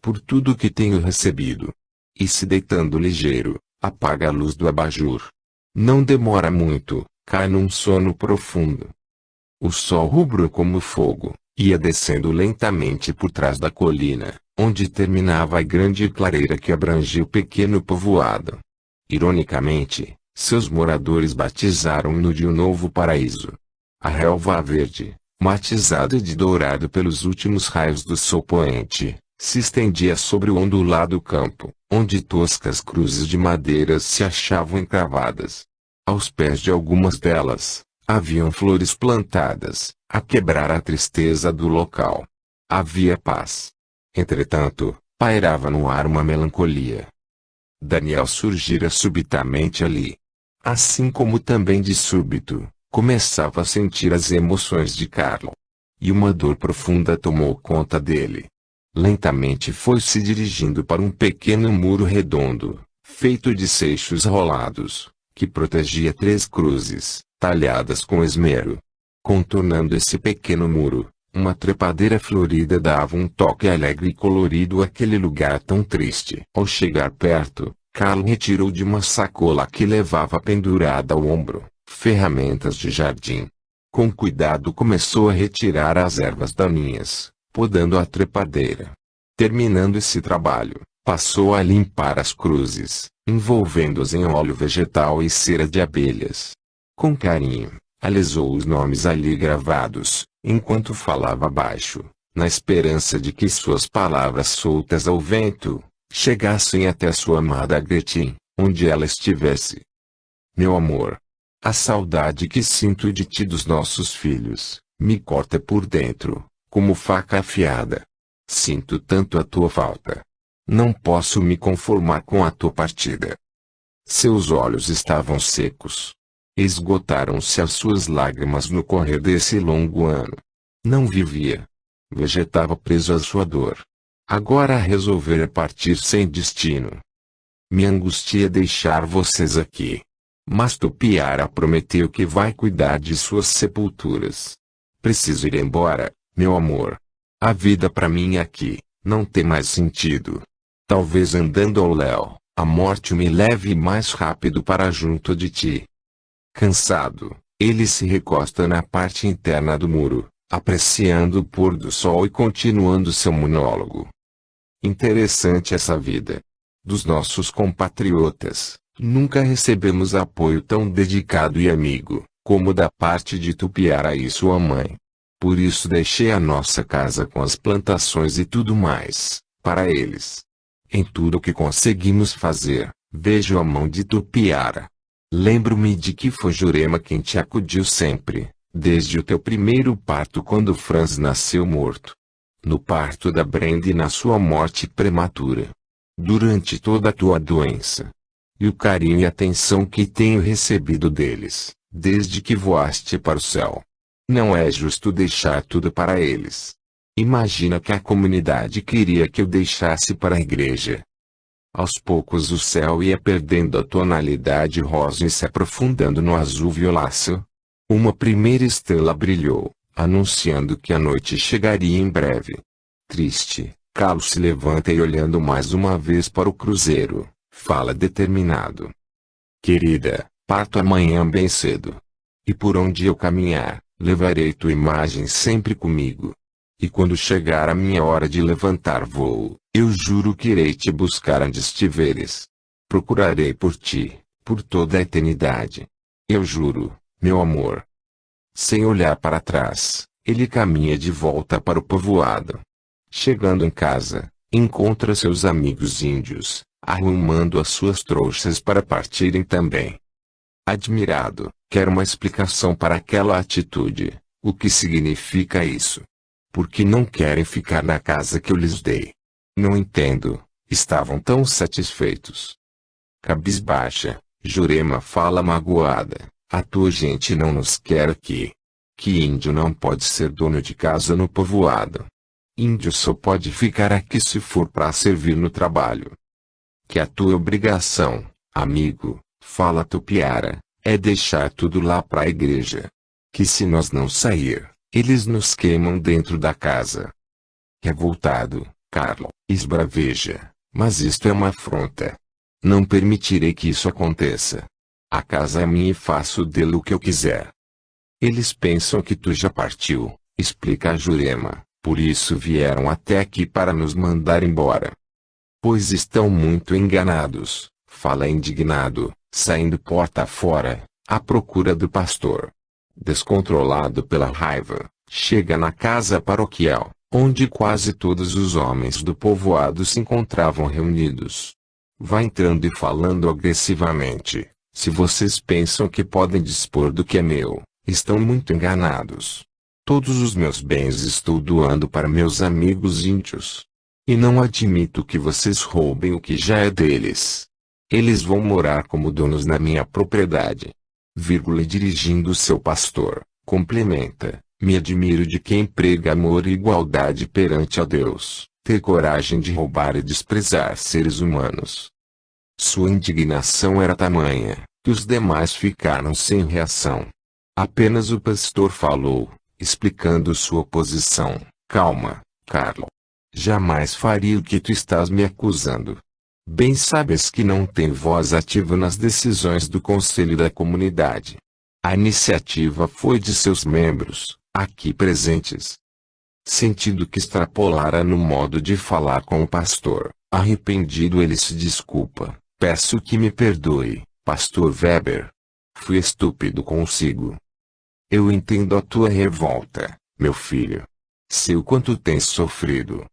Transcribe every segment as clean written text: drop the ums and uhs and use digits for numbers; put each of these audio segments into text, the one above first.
por tudo que tenho recebido. E se deitando ligeiro, apaga a luz do abajur. Não demora muito, cai num sono profundo. O sol rubro como fogo, ia descendo lentamente por trás da colina, onde terminava a grande clareira que abrangia o pequeno povoado. Ironicamente, seus moradores batizaram-no de um novo paraíso. A relva verde, matizada de dourado pelos últimos raios do sol poente, se estendia sobre o ondulado campo, onde toscas cruzes de madeiras se achavam encravadas. Aos pés de algumas delas, haviam flores plantadas, a quebrar a tristeza do local. Havia paz. Entretanto, pairava no ar uma melancolia. Daniel surgira subitamente ali. Assim como também de súbito, começava a sentir as emoções de Carlo. E uma dor profunda tomou conta dele. Lentamente foi se dirigindo para um pequeno muro redondo, feito de seixos rolados, que protegia 3 cruzes, talhadas com esmero. Contornando esse pequeno muro, uma trepadeira florida dava um toque alegre e colorido àquele lugar tão triste. Ao chegar perto, Carlo retirou de uma sacola que levava pendurada ao ombro, ferramentas de jardim. Com cuidado começou a retirar as ervas daninhas, podando a trepadeira. Terminando esse trabalho, passou a limpar as cruzes, envolvendo-as em óleo vegetal e cera de abelhas. Com carinho, alisou os nomes ali gravados, enquanto falava baixo, na esperança de que suas palavras soltas ao vento, chegassem até sua amada Gretchen, onde ela estivesse. Meu amor, a saudade que sinto de ti e dos nossos filhos, me corta por dentro, como faca afiada. Sinto tanto a tua falta. Não posso me conformar com a tua partida. Seus olhos estavam secos. Esgotaram-se as suas lágrimas no correr desse longo ano. Não vivia. Vegetava preso à sua dor. Agora resolvera partir sem destino. Me angustia deixar vocês aqui. Mas Tupiara prometeu que vai cuidar de suas sepulturas. Preciso ir embora, meu amor. A vida para mim aqui não tem mais sentido. Talvez andando ao léu, a morte me leve mais rápido para junto de ti. Cansado, ele se recosta na parte interna do muro, apreciando o pôr do sol e continuando seu monólogo. Interessante essa vida. Dos nossos compatriotas, nunca recebemos apoio tão dedicado e amigo, como da parte de Tupiara e sua mãe. Por isso deixei a nossa casa com as plantações e tudo mais, para eles. Em tudo o que conseguimos fazer, vejo a mão de Tupiara. Lembro-me de que foi Jurema quem te acudiu sempre, desde o teu primeiro parto quando Franz nasceu morto. No parto da Brenda e na sua morte prematura. Durante toda a tua doença. E o carinho e atenção que tenho recebido deles, desde que voaste para o céu. Não é justo deixar tudo para eles. Imagina que a comunidade queria que eu deixasse para a igreja. Aos poucos o céu ia perdendo a tonalidade rosa e se aprofundando no azul violáceo. Uma primeira estrela brilhou, anunciando que a noite chegaria em breve. Triste, Carlos se levanta e olhando mais uma vez para o cruzeiro, fala determinado. Querida, parto amanhã bem cedo. E por onde eu caminhar, levarei tua imagem sempre comigo. E quando chegar a minha hora de levantar voo, eu juro que irei te buscar onde estiveres. Procurarei por ti, por toda a eternidade. Eu juro, meu amor. Sem olhar para trás, ele caminha de volta para o povoado. Chegando em casa, encontra seus amigos índios, arrumando as suas trouxas para partirem também. Admirado, quer uma explicação para aquela atitude. O que significa isso? Por que não querem ficar na casa que eu lhes dei? Não entendo, estavam tão satisfeitos. Cabisbaixa, Jurema fala magoada, a tua gente não nos quer aqui. Que índio não pode ser dono de casa no povoado? Índio só pode ficar aqui se for para servir no trabalho. Que a tua obrigação, amigo, fala Tupiara, é deixar tudo lá para a igreja. Que se nós não sair, eles nos queimam dentro da casa. Revoltado, Carlo, esbraveja, mas isto é uma afronta. Não permitirei que isso aconteça. A casa é minha e faço dele o que eu quiser. Eles pensam que tu já partiu, explica a Jurema, por isso vieram até aqui para nos mandar embora. Pois estão muito enganados, fala indignado, saindo porta fora, à procura do pastor. Descontrolado pela raiva, chega na casa paroquial, onde quase todos os homens do povoado se encontravam reunidos. Vai entrando e falando agressivamente: se vocês pensam que podem dispor do que é meu, estão muito enganados. Todos os meus bens estou doando para meus amigos índios. E não admito que vocês roubem o que já é deles. Eles vão morar como donos na minha propriedade. E dirigindo seu pastor, complementa: me admiro de quem prega amor e igualdade perante a Deus, ter coragem de roubar e desprezar seres humanos. Sua indignação era tamanha, que os demais ficaram sem reação. Apenas o pastor falou, explicando sua posição: calma, Carlo. Jamais faria o que tu estás me acusando. Bem sabes que não tenho voz ativa nas decisões do conselho da comunidade. A iniciativa foi de seus membros, aqui presentes. Sentindo que extrapolara no modo de falar com o pastor, arrependido ele se desculpa: peço que me perdoe, pastor Weber. Fui estúpido consigo. Eu entendo a tua revolta, meu filho. Sei o quanto tens sofrido.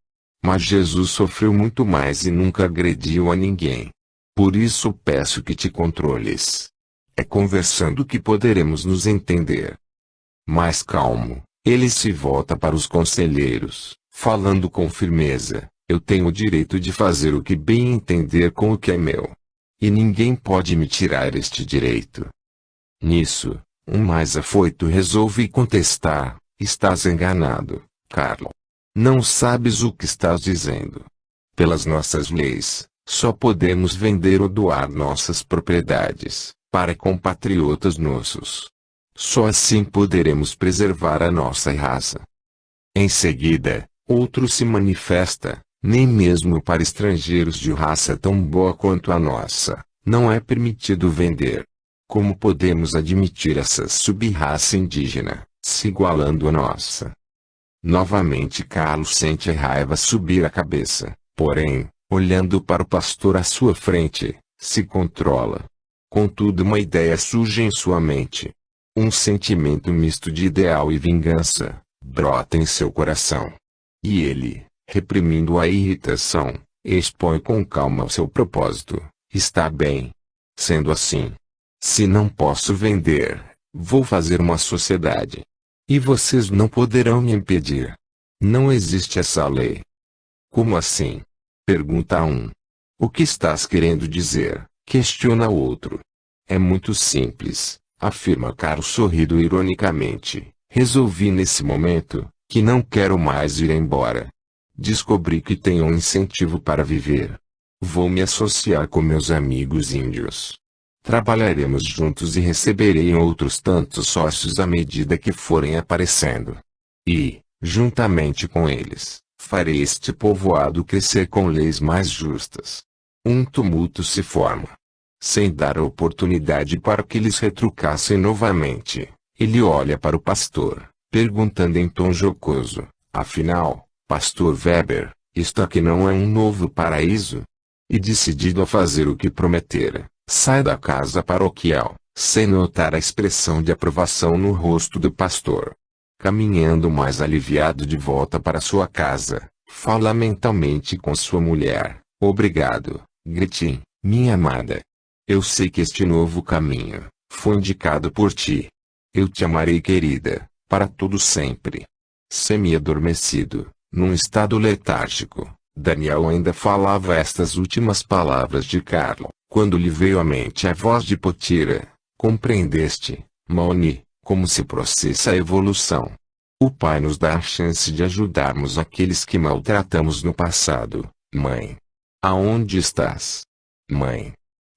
Mas Jesus sofreu muito mais e nunca agrediu a ninguém. Por isso peço que te controles. É conversando que poderemos nos entender. Mais calmo, ele se volta para os conselheiros, falando com firmeza: eu tenho o direito de fazer o que bem entender com o que é meu. E ninguém pode me tirar este direito. Nisso, um mais afoito resolve contestar: estás enganado, Carlo. Não sabes o que estás dizendo. Pelas nossas leis, só podemos vender ou doar nossas propriedades, para compatriotas nossos. Só assim poderemos preservar a nossa raça. Em seguida, outro se manifesta: nem mesmo para estrangeiros de raça tão boa quanto a nossa, não é permitido vender. Como podemos admitir essa sub-raça indígena, se igualando à nossa? Novamente Carlos sente a raiva subir a cabeça, porém, olhando para o pastor à sua frente, se controla. Contudo, uma ideia surge em sua mente. Um sentimento misto de ideal e vingança brota em seu coração. E ele, reprimindo a irritação, expõe com calma o seu propósito: está bem. Sendo assim, se não posso vender, vou fazer uma sociedade. E vocês não poderão me impedir. Não existe essa lei. Como assim? Pergunta um. O que estás querendo dizer? Questiona outro. É muito simples, afirma Carlos sorrindo ironicamente. Resolvi nesse momento, que não quero mais ir embora. Descobri que tenho um incentivo para viver. Vou me associar com meus amigos índios. Trabalharemos juntos e receberei outros tantos sócios à medida que forem aparecendo. E, juntamente com eles, farei este povoado crescer com leis mais justas. Um tumulto se forma. Sem dar a oportunidade para que eles retrucassem novamente, ele olha para o pastor, perguntando em tom jocoso: afinal, pastor Weber, isto aqui não é um novo paraíso? E decidido a fazer o que prometera, sai da casa paroquial, sem notar a expressão de aprovação no rosto do pastor. Caminhando mais aliviado de volta para sua casa, fala mentalmente com sua mulher: obrigado, Gretchen, minha amada. Eu sei que este novo caminho foi indicado por ti. Eu te amarei, querida, para todo sempre. Semi-adormecido, num estado letárgico, Daniel ainda falava estas últimas palavras de Carlo, quando lhe veio à mente a voz de Potira: compreendeste, Maoni, como se processa a evolução? O Pai nos dá a chance de ajudarmos aqueles que maltratamos no passado, mãe. Aonde estás? Mãe.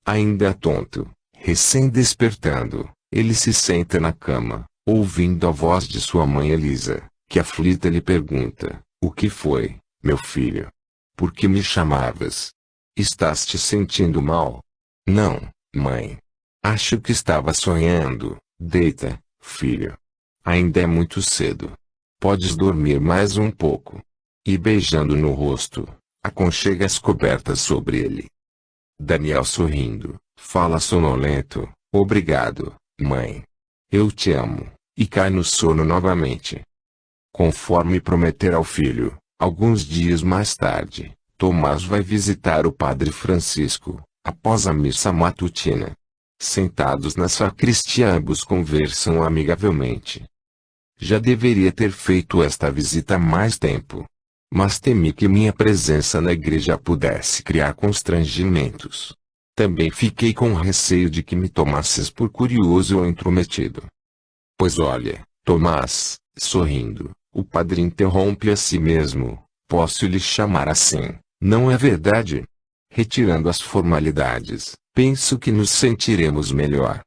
Ainda tonto, recém-despertando, ele se senta na cama, ouvindo a voz de sua mãe Elisa, que aflita lhe pergunta: o que foi, meu filho? Por que me chamavas? Estás te sentindo mal? Não, mãe. Acho que estava sonhando. Deita, filho. Ainda é muito cedo. Podes dormir mais um pouco. E beijando no rosto, aconchega as cobertas sobre ele. Daniel sorrindo, fala sonolento, obrigado, mãe. Eu te amo, e cai no sono novamente. Conforme prometera ao filho, alguns dias mais tarde, Tomás vai visitar o padre Francisco, após a missa matutina. Sentados na sacristia, ambos conversam amigavelmente. Já deveria ter feito esta visita há mais tempo. Mas temi que minha presença na igreja pudesse criar constrangimentos. Também fiquei com receio de que me tomasses por curioso ou intrometido. Pois olha, Tomás, sorrindo, o padre interrompe a si mesmo, posso lhe chamar assim, não é verdade? Retirando as formalidades, penso que nos sentiremos melhor.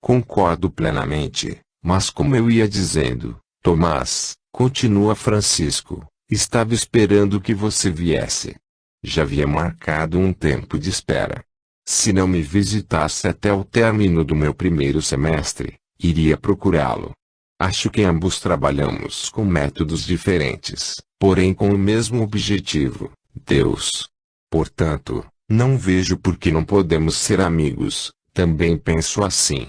Concordo plenamente, mas como eu ia dizendo, Tomás, continua Francisco, estava esperando que você viesse. Já havia marcado um tempo de espera. Se não me visitasse até o término do meu primeiro semestre, iria procurá-lo. Acho que ambos trabalhamos com métodos diferentes, porém com o mesmo objetivo, Deus. Portanto, não vejo por que não podemos ser amigos, também penso assim.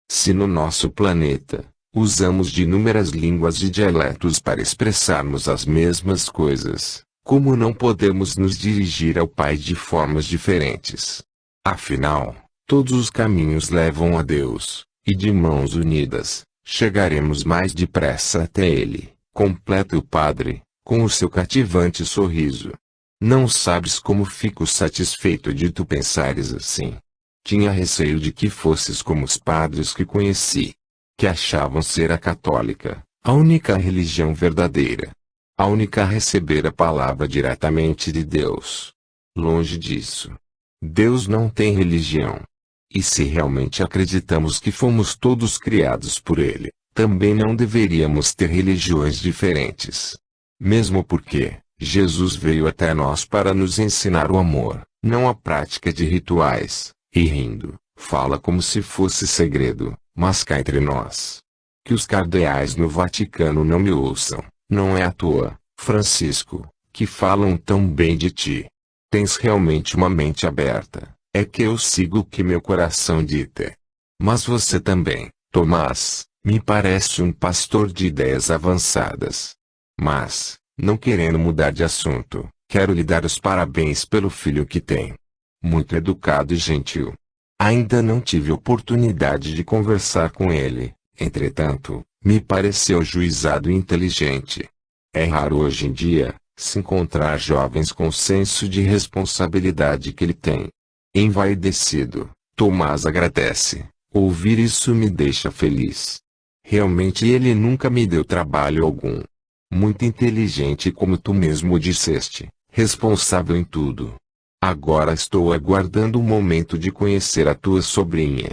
Se no nosso planeta, usamos de inúmeras línguas e dialetos para expressarmos as mesmas coisas, como não podemos nos dirigir ao Pai de formas diferentes? Afinal, todos os caminhos levam a Deus, e de mãos unidas, chegaremos mais depressa até Ele, completa o Padre, com o seu cativante sorriso. Não sabes como fico satisfeito de tu pensares assim. Tinha receio de que fosses como os padres que conheci, que achavam ser a católica, a única religião verdadeira, a única a receber a palavra diretamente de Deus. Longe disso. Deus não tem religião. E se realmente acreditamos que fomos todos criados por Ele, também não deveríamos ter religiões diferentes. Mesmo porque, Jesus veio até nós para nos ensinar o amor, não a prática de rituais, e rindo, fala como se fosse segredo, mas cá entre nós. Que os cardeais no Vaticano não me ouçam, não é à toa, Francisco, que falam tão bem de ti. Tens realmente uma mente aberta, é que eu sigo o que meu coração dita. Mas você também, Tomás, me parece um pastor de ideias avançadas. Mas, não querendo mudar de assunto, quero lhe dar os parabéns pelo filho que tem. Muito educado e gentil. Ainda não tive oportunidade de conversar com ele, entretanto, me pareceu juizado e inteligente. É raro hoje em dia, se encontrar jovens com o senso de responsabilidade que ele tem. Envaidecido, Tomás agradece. Ouvir isso me deixa feliz. Realmente ele nunca me deu trabalho algum. Muito inteligente como tu mesmo disseste, responsável em tudo. Agora estou aguardando o momento de conhecer a tua sobrinha.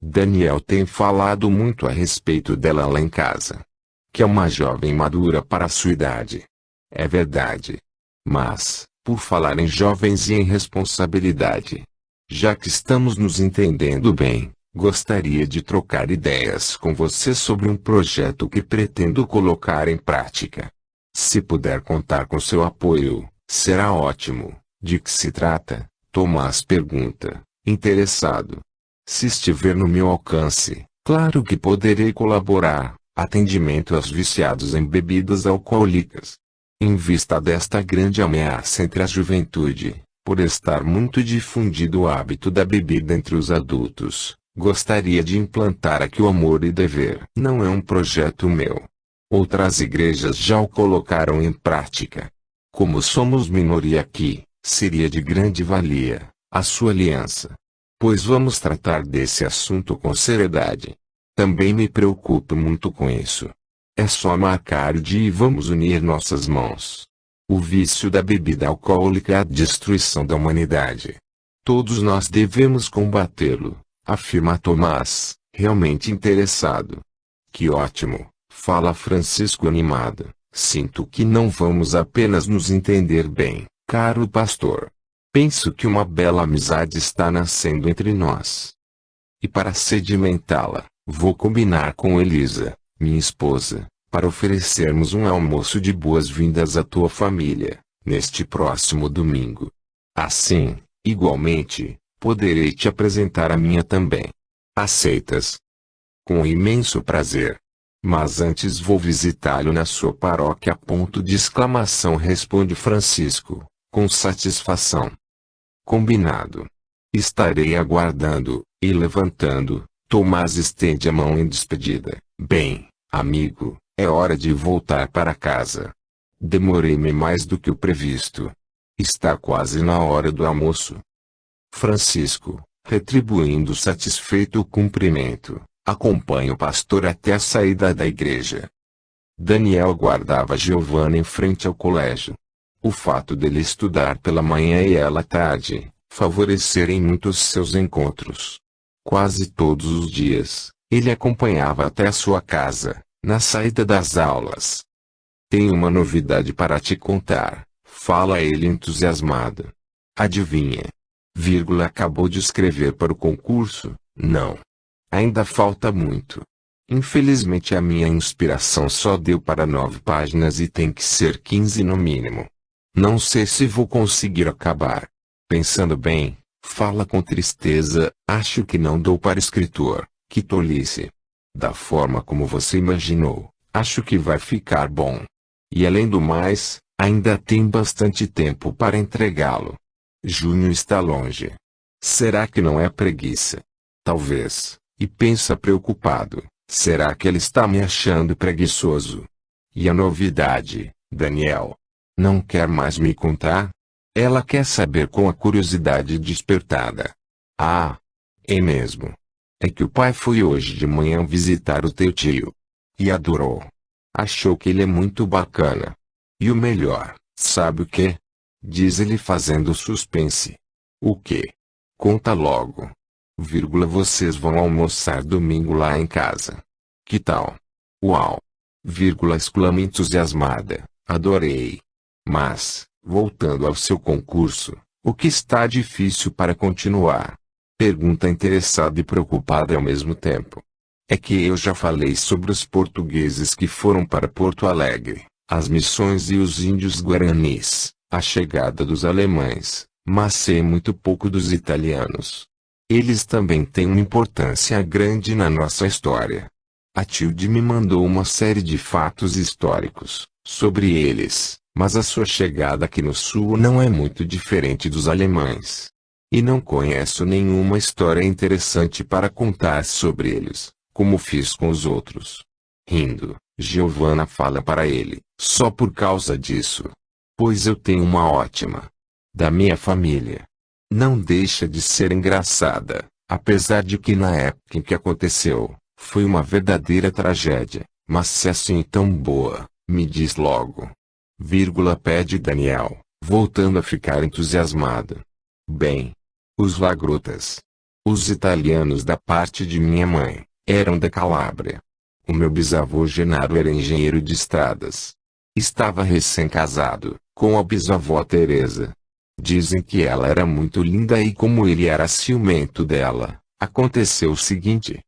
Daniel tem falado muito a respeito dela lá em casa. Que é uma jovem madura para a sua idade. É verdade. Mas, por falar em jovens e em responsabilidade, já que estamos nos entendendo bem, gostaria de trocar ideias com você sobre um projeto que pretendo colocar em prática. Se puder contar com seu apoio, será ótimo. De que se trata? Tomás pergunta, interessado. Se estiver no meu alcance, claro que poderei colaborar. Atendimento aos viciados em bebidas alcoólicas. Em vista desta grande ameaça entre a juventude, por estar muito difundido o hábito da bebida entre os adultos, gostaria de implantar aqui o amor e dever. Não é um projeto meu. Outras igrejas já o colocaram em prática. Como somos minoria aqui, seria de grande valia a sua aliança. Pois vamos tratar desse assunto com seriedade. Também me preocupo muito com isso. É só marcar o dia e vamos unir nossas mãos. O vício da bebida alcoólica é a destruição da humanidade. Todos nós devemos combatê-lo, afirma Tomás, realmente interessado. Que ótimo, fala Francisco animado. Sinto que não vamos apenas nos entender bem, Caro pastor, penso que uma bela amizade está nascendo entre nós. E para sedimentá-la, vou combinar com Elisa, minha esposa, para oferecermos um almoço de boas-vindas à tua família, neste próximo domingo. Assim, igualmente, poderei te apresentar a minha também. Aceitas? Com imenso prazer. Mas antes vou visitá-lo na sua paróquia. Ponto de exclamação, responde Francisco, com satisfação. Combinado. Estarei aguardando. E levantando, Tomás estende a mão em despedida. Bem, amigo, é hora de voltar para casa. Demorei-me mais do que o previsto. Está quase na hora do almoço. Francisco, retribuindo satisfeito o cumprimento, acompanha o pastor até a saída da igreja. Daniel guardava Giovanna em frente ao colégio. O fato dele estudar pela manhã e ela à tarde, favorecerem muito os seus encontros. Quase todos os dias, ele acompanhava até a sua casa, na saída das aulas. Tenho uma novidade para te contar, fala ele entusiasmado. Adivinha? Acabou de escrever para o concurso? Não. Ainda falta muito. Infelizmente a minha inspiração só deu para 9 páginas e tem que ser 15 no mínimo. Não sei se vou conseguir acabar. Pensando bem, fala com tristeza, acho que não dou para escritor, que tolice. Da forma como você imaginou, acho que vai ficar bom. E além do mais, ainda tem bastante tempo para entregá-lo. Junho está longe. Será que não é preguiça? Talvez. E pensa preocupado, será que ele está me achando preguiçoso? E a novidade, Daniel? Não quer mais me contar? Ela quer saber com a curiosidade despertada. Ah, é mesmo. É que o pai foi hoje de manhã visitar o teu tio. E adorou. Achou que ele é muito bacana. E o melhor, sabe o quê? Diz ele fazendo suspense. O quê? Conta logo. Vocês vão almoçar domingo lá em casa. Que tal? Uau! Exclama entusiasmada. Adorei. Mas, voltando ao seu concurso, o que está difícil para continuar? Pergunta interessada e preocupada ao mesmo tempo. É que eu já falei sobre os portugueses que foram para Porto Alegre, as missões e os índios guaranis, a chegada dos alemães, mas sei muito pouco dos italianos. Eles também têm uma importância grande na nossa história. A Tilde me mandou uma série de fatos históricos sobre eles. Mas a sua chegada aqui no sul não é muito diferente dos alemães. E não conheço nenhuma história interessante para contar sobre eles, como fiz com os outros. Rindo, Giovanna fala para ele, só por causa disso. Pois eu tenho uma ótima. Da minha família. Não deixa de ser engraçada, apesar de que na época em que aconteceu, foi uma verdadeira tragédia, mas se é assim tão boa, me diz logo. Pede Daniel, voltando a ficar entusiasmado. Bem, os Lagrotas. Os italianos da parte de minha mãe, eram da Calábria. O meu bisavô Genaro era engenheiro de estradas. Estava recém-casado, com a bisavó Teresa. Dizem que ela era muito linda e como ele era ciumento dela, aconteceu o seguinte.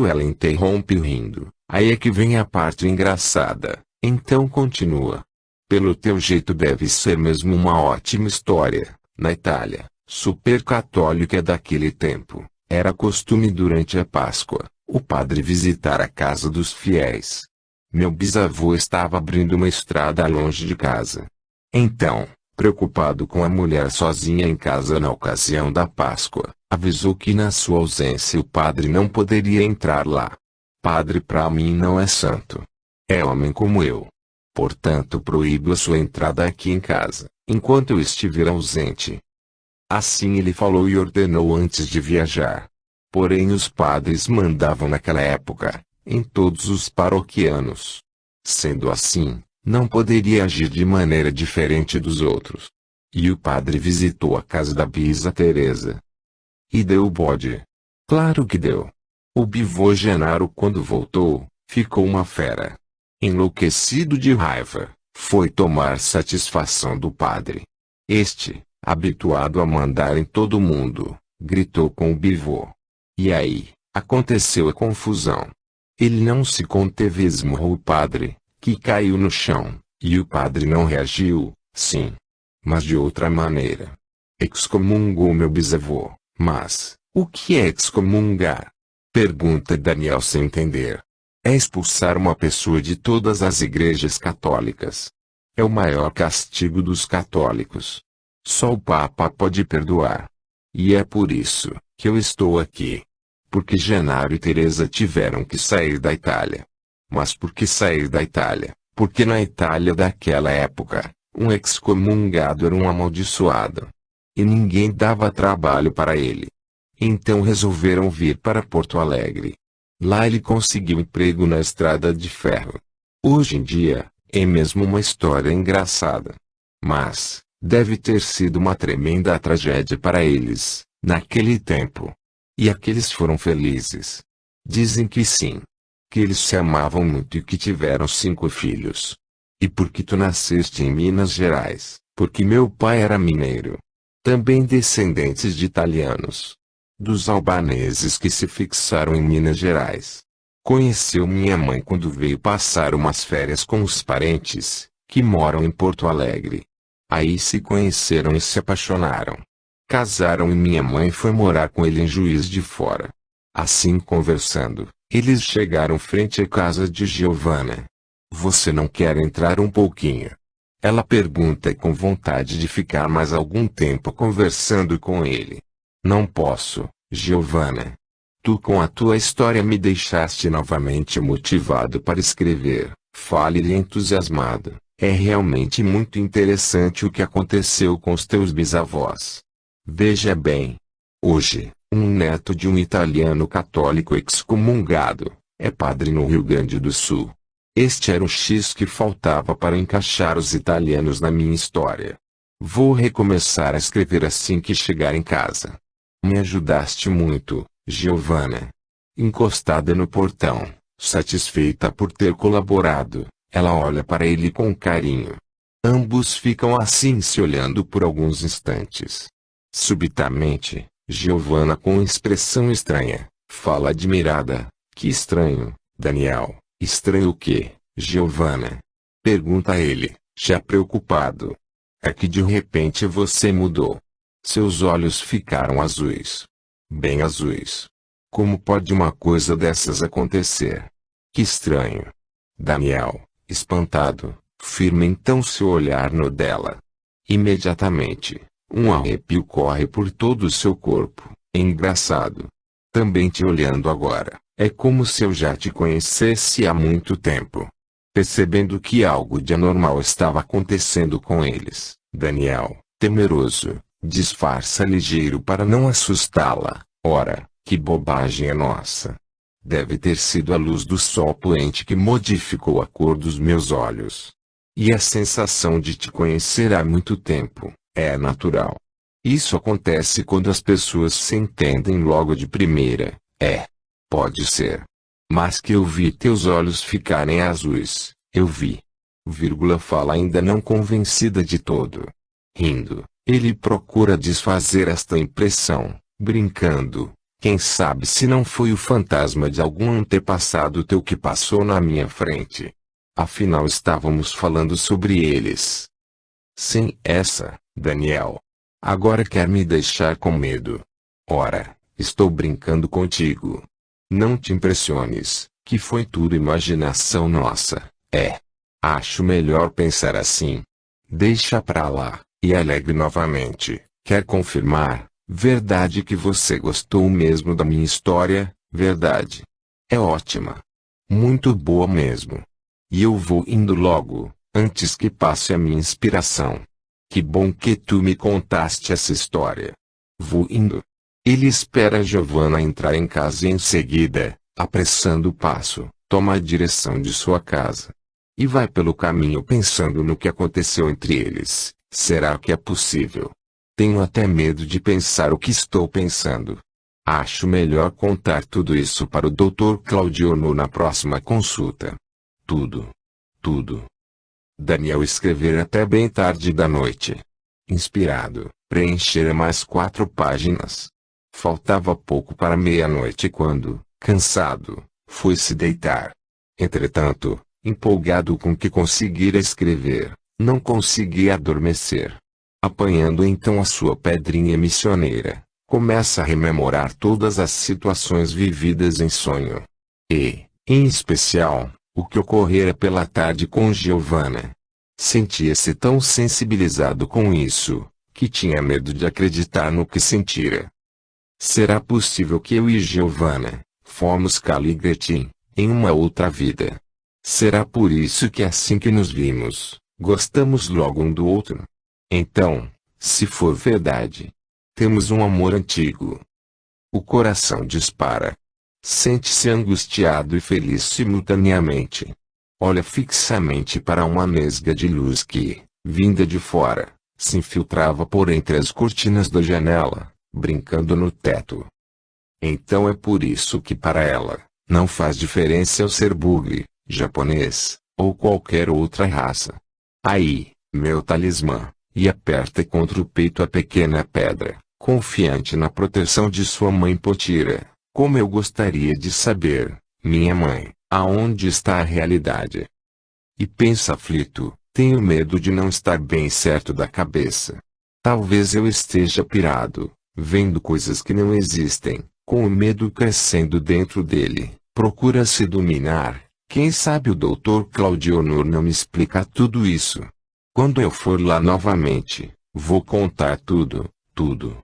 Ela interrompe rindo, aí é que vem a parte engraçada, então continua. Pelo teu jeito deve ser mesmo uma ótima história. Na Itália, super católica daquele tempo, era costume durante a Páscoa, o padre visitar a casa dos fiéis. Meu bisavô estava abrindo uma estrada longe de casa. Então, preocupado com a mulher sozinha em casa na ocasião da Páscoa, avisou que na sua ausência o padre não poderia entrar lá. Padre para mim não é santo. É homem como eu. Portanto proíbo a sua entrada aqui em casa, enquanto eu estiver ausente. Assim ele falou e ordenou antes de viajar. Porém os padres mandavam naquela época, em todos os paroquianos. Sendo assim, não poderia agir de maneira diferente dos outros. E o padre visitou a casa da bisa Teresa. E deu o bode. Claro que deu. O bisavô Genaro quando voltou, ficou uma fera. Enlouquecido de raiva, foi tomar satisfação do padre. Este, habituado a mandar em todo mundo, gritou com o bivô. E aí, aconteceu a confusão. Ele não se conteve e esmurrou o padre, que caiu no chão, e o padre não reagiu, sim. Mas de outra maneira. Excomungou meu bisavô. Mas, o que é excomungar? Pergunta Daniel sem entender. É expulsar uma pessoa de todas as igrejas católicas. É o maior castigo dos católicos. Só o Papa pode perdoar. E é por isso que eu estou aqui. Porque Genaro e Teresa tiveram que sair da Itália. Mas por que sair da Itália? Porque na Itália daquela época, um excomungado era um amaldiçoado. E ninguém dava trabalho para ele. Então resolveram vir para Porto Alegre. Lá ele conseguiu emprego na estrada de ferro. Hoje em dia, é mesmo uma história engraçada. Mas, deve ter sido uma tremenda tragédia para eles, naquele tempo. E aqueles foram felizes. Dizem que sim. Que eles se amavam muito e que tiveram 5 filhos. E porque tu nasceste em Minas Gerais, porque meu pai era mineiro. Também descendentes de italianos. Dos albaneses que se fixaram em Minas Gerais. Conheceu minha mãe quando veio passar umas férias com os parentes, que moram em Porto Alegre. Aí se conheceram e se apaixonaram. Casaram e minha mãe foi morar com ele em Juiz de Fora. Assim conversando, eles chegaram frente à casa de Giovanna. Você não quer entrar um pouquinho? Ela pergunta com vontade de ficar mais algum tempo conversando com ele. Não posso, Giovanna. Tu com a tua história me deixaste novamente motivado para escrever. Fale-lhe entusiasmado. É realmente muito interessante o que aconteceu com os teus bisavós. Veja bem. Hoje, um neto de um italiano católico excomungado, é padre no Rio Grande do Sul. Este era o X que faltava para encaixar os italianos na minha história. Vou recomeçar a escrever assim que chegar em casa. Me ajudaste muito, Giovanna. Encostada no portão, satisfeita por ter colaborado, ela olha para ele com carinho. Ambos ficam assim se olhando por alguns instantes. Subitamente, Giovanna com expressão estranha, fala admirada. Que estranho, Daniel. Estranho o quê, Giovanna? Pergunta ele, já preocupado. É que de repente você mudou. Seus olhos ficaram azuis. Bem azuis. Como pode uma coisa dessas acontecer? Que estranho. Daniel, espantado, firma então seu olhar no dela. Imediatamente, um arrepio corre por todo o seu corpo. Engraçado. Também te olhando agora, é como se eu já te conhecesse há muito tempo. Percebendo que algo de anormal estava acontecendo com eles, Daniel, temeroso, disfarça ligeiro para não assustá-la. Ora, que bobagem é nossa. Deve ter sido a luz do sol poente que modificou a cor dos meus olhos. E a sensação de te conhecer há muito tempo, é natural. Isso acontece quando as pessoas se entendem logo de primeira, pode ser. Mas que eu vi teus olhos ficarem azuis, eu vi. Fala ainda não convencida de todo. Rindo, ele procura desfazer esta impressão, brincando. Quem sabe se não foi o fantasma de algum antepassado teu que passou na minha frente. Afinal estávamos falando sobre eles. Sim, Daniel. Agora quer me deixar com medo. Ora, estou brincando contigo. Não te impressiones, que foi tudo imaginação nossa, Acho melhor pensar assim. Deixa pra lá, e alegre novamente. Quer confirmar? Verdade que você gostou mesmo da minha história, verdade? É ótima. Muito boa mesmo. E eu vou indo logo, antes que passe a minha inspiração. Que bom que tu me contaste essa história. Vou indo. Ele espera Giovanna entrar em casa e em seguida, apressando o passo, toma a direção de sua casa. E vai pelo caminho pensando no que aconteceu entre eles. Será que é possível? Tenho até medo de pensar o que estou pensando. Acho melhor contar tudo isso para o Dr. Claudiono na próxima consulta. Tudo. Daniel escrever até bem tarde da noite. inspirado, preenchera mais 4 páginas. Faltava pouco para meia-noite quando, cansado, foi se deitar. Entretanto, empolgado com o que conseguira escrever, não conseguia adormecer. Apanhando então a sua pedrinha missioneira, começa a rememorar todas as situações vividas em sonho. E, em especial, o que ocorrera pela tarde com Giovanna. Sentia-se tão sensibilizado com isso, que tinha medo de acreditar no que sentira. Será possível que eu e Giovanna fomos Caligretim, em uma outra vida? Será por isso que assim que nos vimos, gostamos logo um do outro? Então, se for verdade, temos um amor antigo. O coração dispara. Sente-se angustiado e feliz simultaneamente. Olha fixamente para uma nesga de luz que, vinda de fora, se infiltrava por entre as cortinas da janela, brincando no teto. Então é por isso que para ela, não faz diferença eu ser bugre, japonês, ou qualquer outra raça. Aí, meu talismã, e aperta contra o peito a pequena pedra, confiante na proteção de sua mãe Potira. Como eu gostaria de saber, minha mãe, aonde está a realidade? E pensa aflito, tenho medo de não estar bem certo da cabeça. Talvez eu esteja pirado, vendo coisas que não existem, com o medo crescendo dentro dele, procura se dominar. Quem sabe o Dr. Claudionor não me explica tudo isso. Quando eu for lá novamente, vou contar tudo, tudo.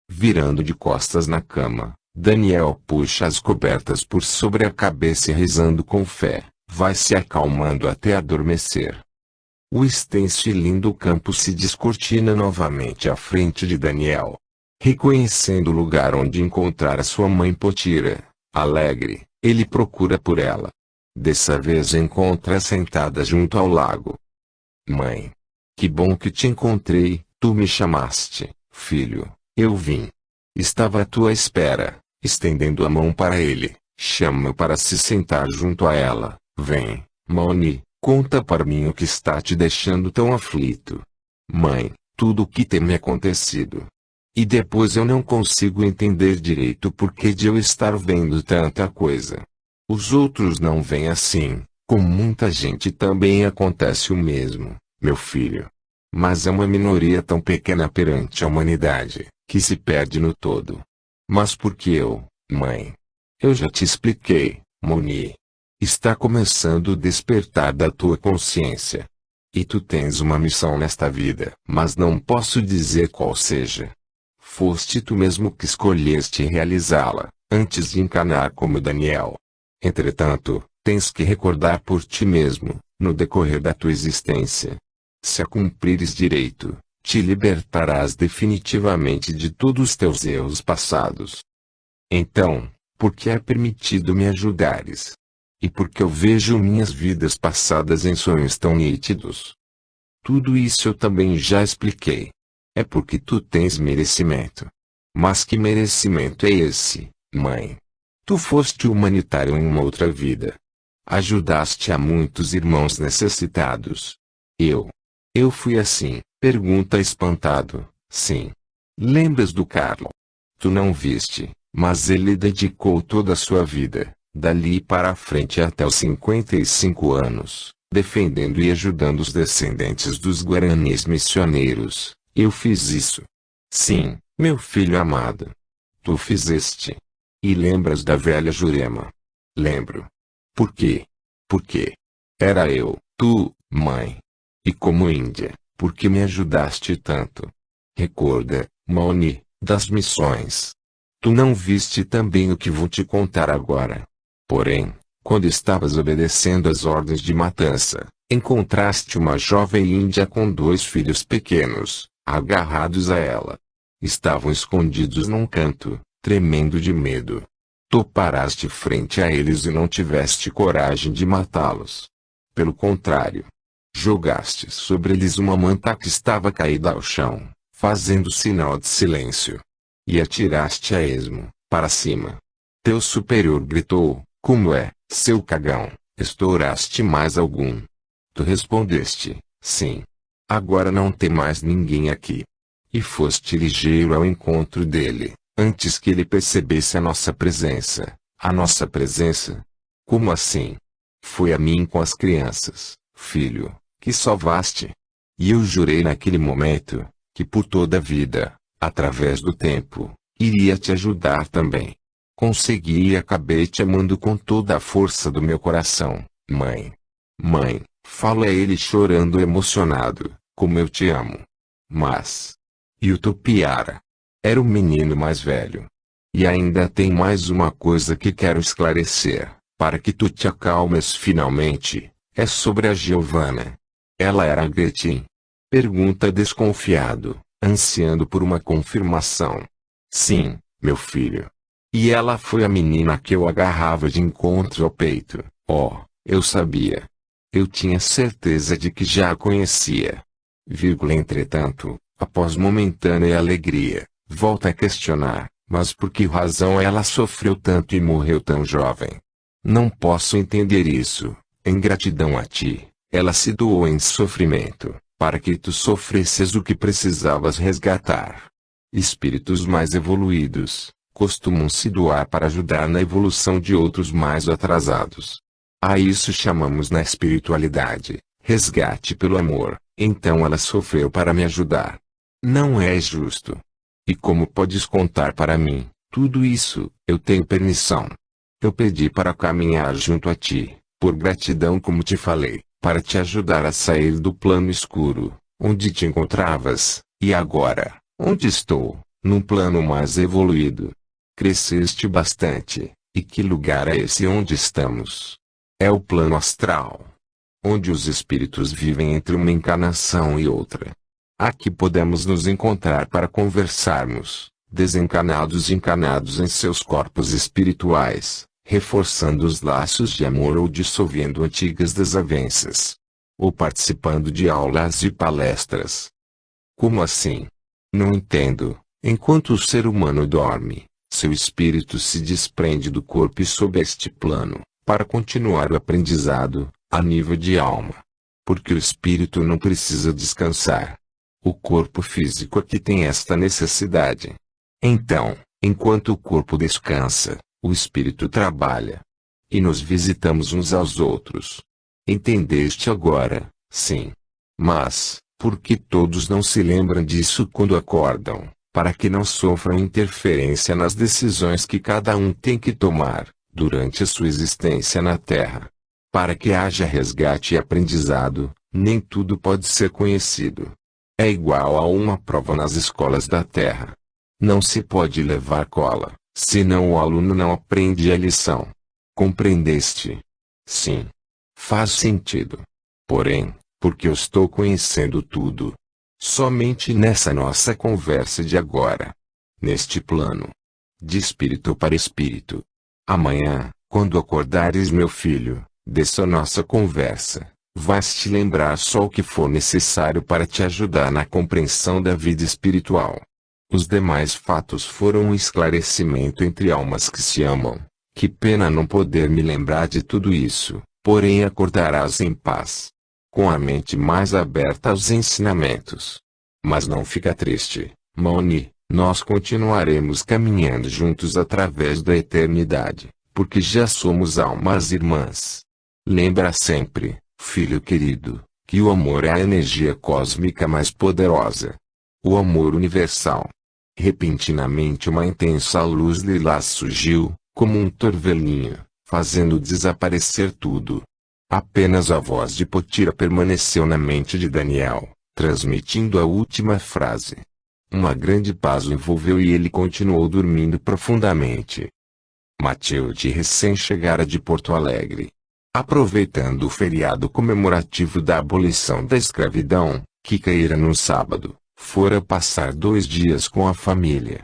Virando de costas na cama, Daniel puxa as cobertas por sobre a cabeça e rezando com fé, vai se acalmando até adormecer. O extenso e lindo campo se descortina novamente à frente de Daniel. Reconhecendo o lugar onde encontrar a sua mãe Potira, alegre, ele procura por ela. Dessa vez encontra sentada junto ao lago. Mãe, que bom que te encontrei, tu me chamaste, filho, eu vim. Estava à tua espera. Estendendo a mão para ele, chama-o para se sentar junto a ela. Vem, Maoni, conta para mim o que está te deixando tão aflito. Mãe, tudo o que tem me acontecido. E depois eu não consigo entender direito por que de eu estar vendo tanta coisa. Os outros não veem assim, com muita gente também acontece o mesmo, meu filho. Mas é uma minoria tão pequena perante a humanidade, que se perde no todo. Mas por que eu, mãe? Eu já te expliquei, Moni. Está começando o despertar da tua consciência. E tu tens uma missão nesta vida, mas não posso dizer qual seja. Foste tu mesmo que escolheste realizá-la, antes de encarnar como Daniel. Entretanto, tens que recordar por ti mesmo, no decorrer da tua existência. Se a cumprires direito, te libertarás definitivamente de todos os teus erros passados. Então, por que é permitido me ajudares? E por que eu vejo minhas vidas passadas em sonhos tão nítidos? Tudo isso eu também já expliquei. É porque tu tens merecimento. Mas que merecimento é esse, mãe? Tu foste humanitário em uma outra vida. Ajudaste a muitos irmãos necessitados. Eu fui assim. Pergunta espantado. Sim. Lembras do Carlo? Tu não viste, mas ele dedicou toda a sua vida, dali para a frente até os 55 anos, defendendo e ajudando os descendentes dos guaranis missioneiros. Eu fiz isso. Sim, meu filho amado. Tu fizeste. E lembras da velha Jurema? Lembro. Por quê? Porque era eu, tu, mãe. E como Índia. Por que me ajudaste tanto? Recorda, Maoni, das missões. Tu não viste também o que vou te contar agora. Porém, quando estavas obedecendo às ordens de matança, encontraste uma jovem índia com 2 filhos pequenos, agarrados a ela. Estavam escondidos num canto, tremendo de medo. Tu paraste frente a eles e não tiveste coragem de matá-los. Pelo contrário, jogaste sobre eles uma manta que estava caída ao chão, fazendo sinal de silêncio. E atiraste a esmo, para cima. Teu superior gritou, como é, seu cagão, estouraste mais algum? Tu respondeste, sim. Agora não tem mais ninguém aqui. E foste ligeiro ao encontro dele, antes que ele percebesse a nossa presença. A nossa presença? Como assim? Foi a mim com as crianças, filho, que salvaste. E eu jurei naquele momento, que por toda a vida, através do tempo, iria te ajudar também. Consegui e acabei te amando com toda a força do meu coração, mãe. Mãe, falo a ele chorando emocionado, como eu te amo. Mas... E o Tupiara? Era o menino mais velho. E ainda tem mais uma coisa que quero esclarecer, para que tu te acalmes finalmente, é sobre a Giovanna. Ela era a Gretchen? Pergunta desconfiado, ansiando por uma confirmação. Sim, meu filho. E ela foi a menina que eu agarrava de encontro ao peito. Oh, eu sabia. Eu tinha certeza de que já a conhecia. Entretanto, após momentânea alegria, volta a questionar, mas por que razão ela sofreu tanto e morreu tão jovem? Não posso entender isso. Em gratidão a ti, ela se doou em sofrimento, para que tu sofresses o que precisavas resgatar. Espíritos mais evoluídos costumam se doar para ajudar na evolução de outros mais atrasados. A isso chamamos na espiritualidade, resgate pelo amor. Então ela sofreu para me ajudar. Não é justo. E como podes contar para mim, tudo isso, eu tenho permissão. Eu pedi para caminhar junto a ti, por gratidão como te falei, para te ajudar a sair do plano escuro, onde te encontravas, e agora, onde estou, num plano mais evoluído. Cresceste bastante, e que lugar é esse onde estamos? É o plano astral, onde os espíritos vivem entre uma encarnação e outra. Aqui podemos nos encontrar para conversarmos, desencanados e encanados em seus corpos espirituais, reforçando os laços de amor ou dissolvendo antigas desavenças, ou participando de aulas e palestras. Como assim? Não entendo. Enquanto o ser humano dorme, seu espírito se desprende do corpo e sob este plano, para continuar o aprendizado, a nível de alma. Porque o espírito não precisa descansar. O corpo físico aqui tem esta necessidade. Então, enquanto o corpo descansa, o espírito trabalha. E nos visitamos uns aos outros. Entendeste agora? Sim. Mas, por que todos não se lembram disso quando acordam? Para que não sofram interferência nas decisões que cada um tem que tomar, durante a sua existência na Terra. Para que haja resgate e aprendizado, nem tudo pode ser conhecido. É igual a uma prova nas escolas da Terra. Não se pode levar cola, senão o aluno não aprende a lição. Compreendeste? Sim. Faz sentido. Porém, porque eu estou conhecendo tudo. Somente nessa nossa conversa de agora. Neste plano. De espírito para espírito. Amanhã, quando acordares meu filho, dessa nossa conversa, vais te lembrar só o que for necessário para te ajudar na compreensão da vida espiritual. Os demais fatos foram um esclarecimento entre almas que se amam. Que pena não poder me lembrar de tudo isso, porém acordarás em paz, com a mente mais aberta aos ensinamentos. Mas não fica triste, Moni, nós continuaremos caminhando juntos através da eternidade, porque já somos almas irmãs. Lembra sempre, filho querido, que o amor é a energia cósmica mais poderosa. O amor universal. Repentinamente uma intensa luz lilás surgiu, como um torvelinho, fazendo desaparecer tudo. Apenas a voz de Potira permaneceu na mente de Daniel, transmitindo a última frase. Uma grande paz o envolveu e ele continuou dormindo profundamente. Matilde recém chegara de Porto Alegre. Aproveitando o feriado comemorativo da abolição da escravidão, que caíra no sábado, fora passar 2 dias com a família.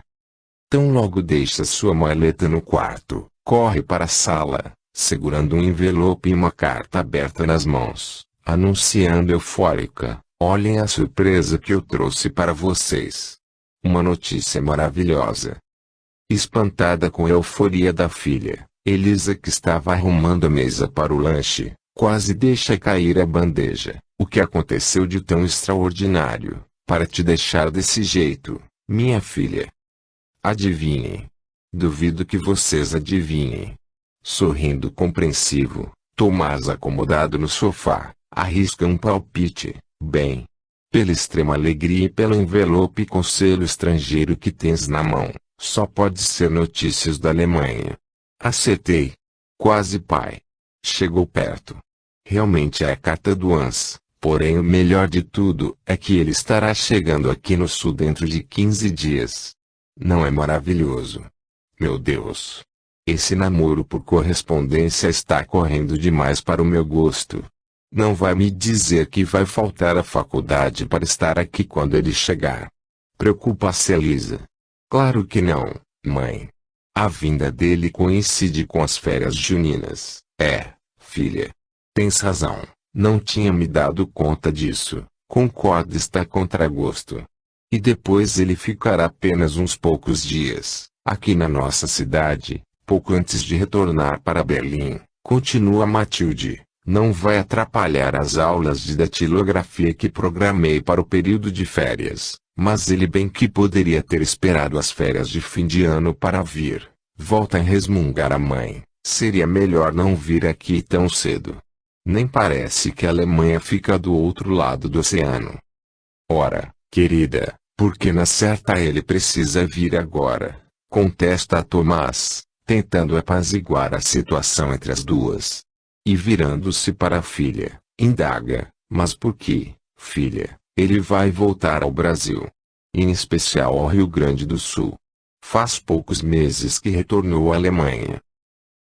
Tão logo deixa sua maleta no quarto, corre para a sala, segurando um envelope e uma carta aberta nas mãos, anunciando eufórica: olhem a surpresa que eu trouxe para vocês. Uma notícia maravilhosa. Espantada com a euforia da filha, Elisa, que estava arrumando a mesa para o lanche, Quase deixa cair a bandeja. O que aconteceu de tão extraordinário, para te deixar desse jeito, minha filha? Adivinhem. Duvido que vocês adivinhem. Sorrindo compreensivo, Tomás acomodado no sofá, arrisca um palpite. Bem, pela extrema alegria e pelo envelope com selo estrangeiro que tens na mão, só pode ser notícias da Alemanha. Acertei. Quase, pai. Chegou perto. Realmente é a carta do Hans, porém o melhor de tudo é que ele estará chegando aqui no sul dentro de 15 dias. Não é maravilhoso? Meu Deus! Esse namoro por correspondência está correndo demais para o meu gosto. Não vai me dizer que vai faltar a faculdade para estar aqui quando ele chegar. Preocupa-se, Elisa. Claro que não, mãe. A vinda dele coincide com as férias juninas. Filha. Tens razão, não tinha me dado conta disso. Concordo, está contra gosto. E depois ele ficará apenas uns poucos dias, aqui na nossa cidade, pouco antes de retornar para Berlim. Continua Matilde. Não vai atrapalhar as aulas de datilografia que programei para o período de férias, mas ele bem que poderia ter esperado as férias de fim de ano para vir. Volta a resmungar a mãe. Seria melhor não vir aqui tão cedo. Nem parece que a Alemanha fica do outro lado do oceano. Ora, querida, por que na certa ele precisa vir agora? Contesta Tomás, tentando apaziguar a situação entre as duas. E virando-se para a filha, indaga, mas por que, filha, ele vai voltar ao Brasil? Em especial ao Rio Grande do Sul. Faz poucos meses que retornou à Alemanha.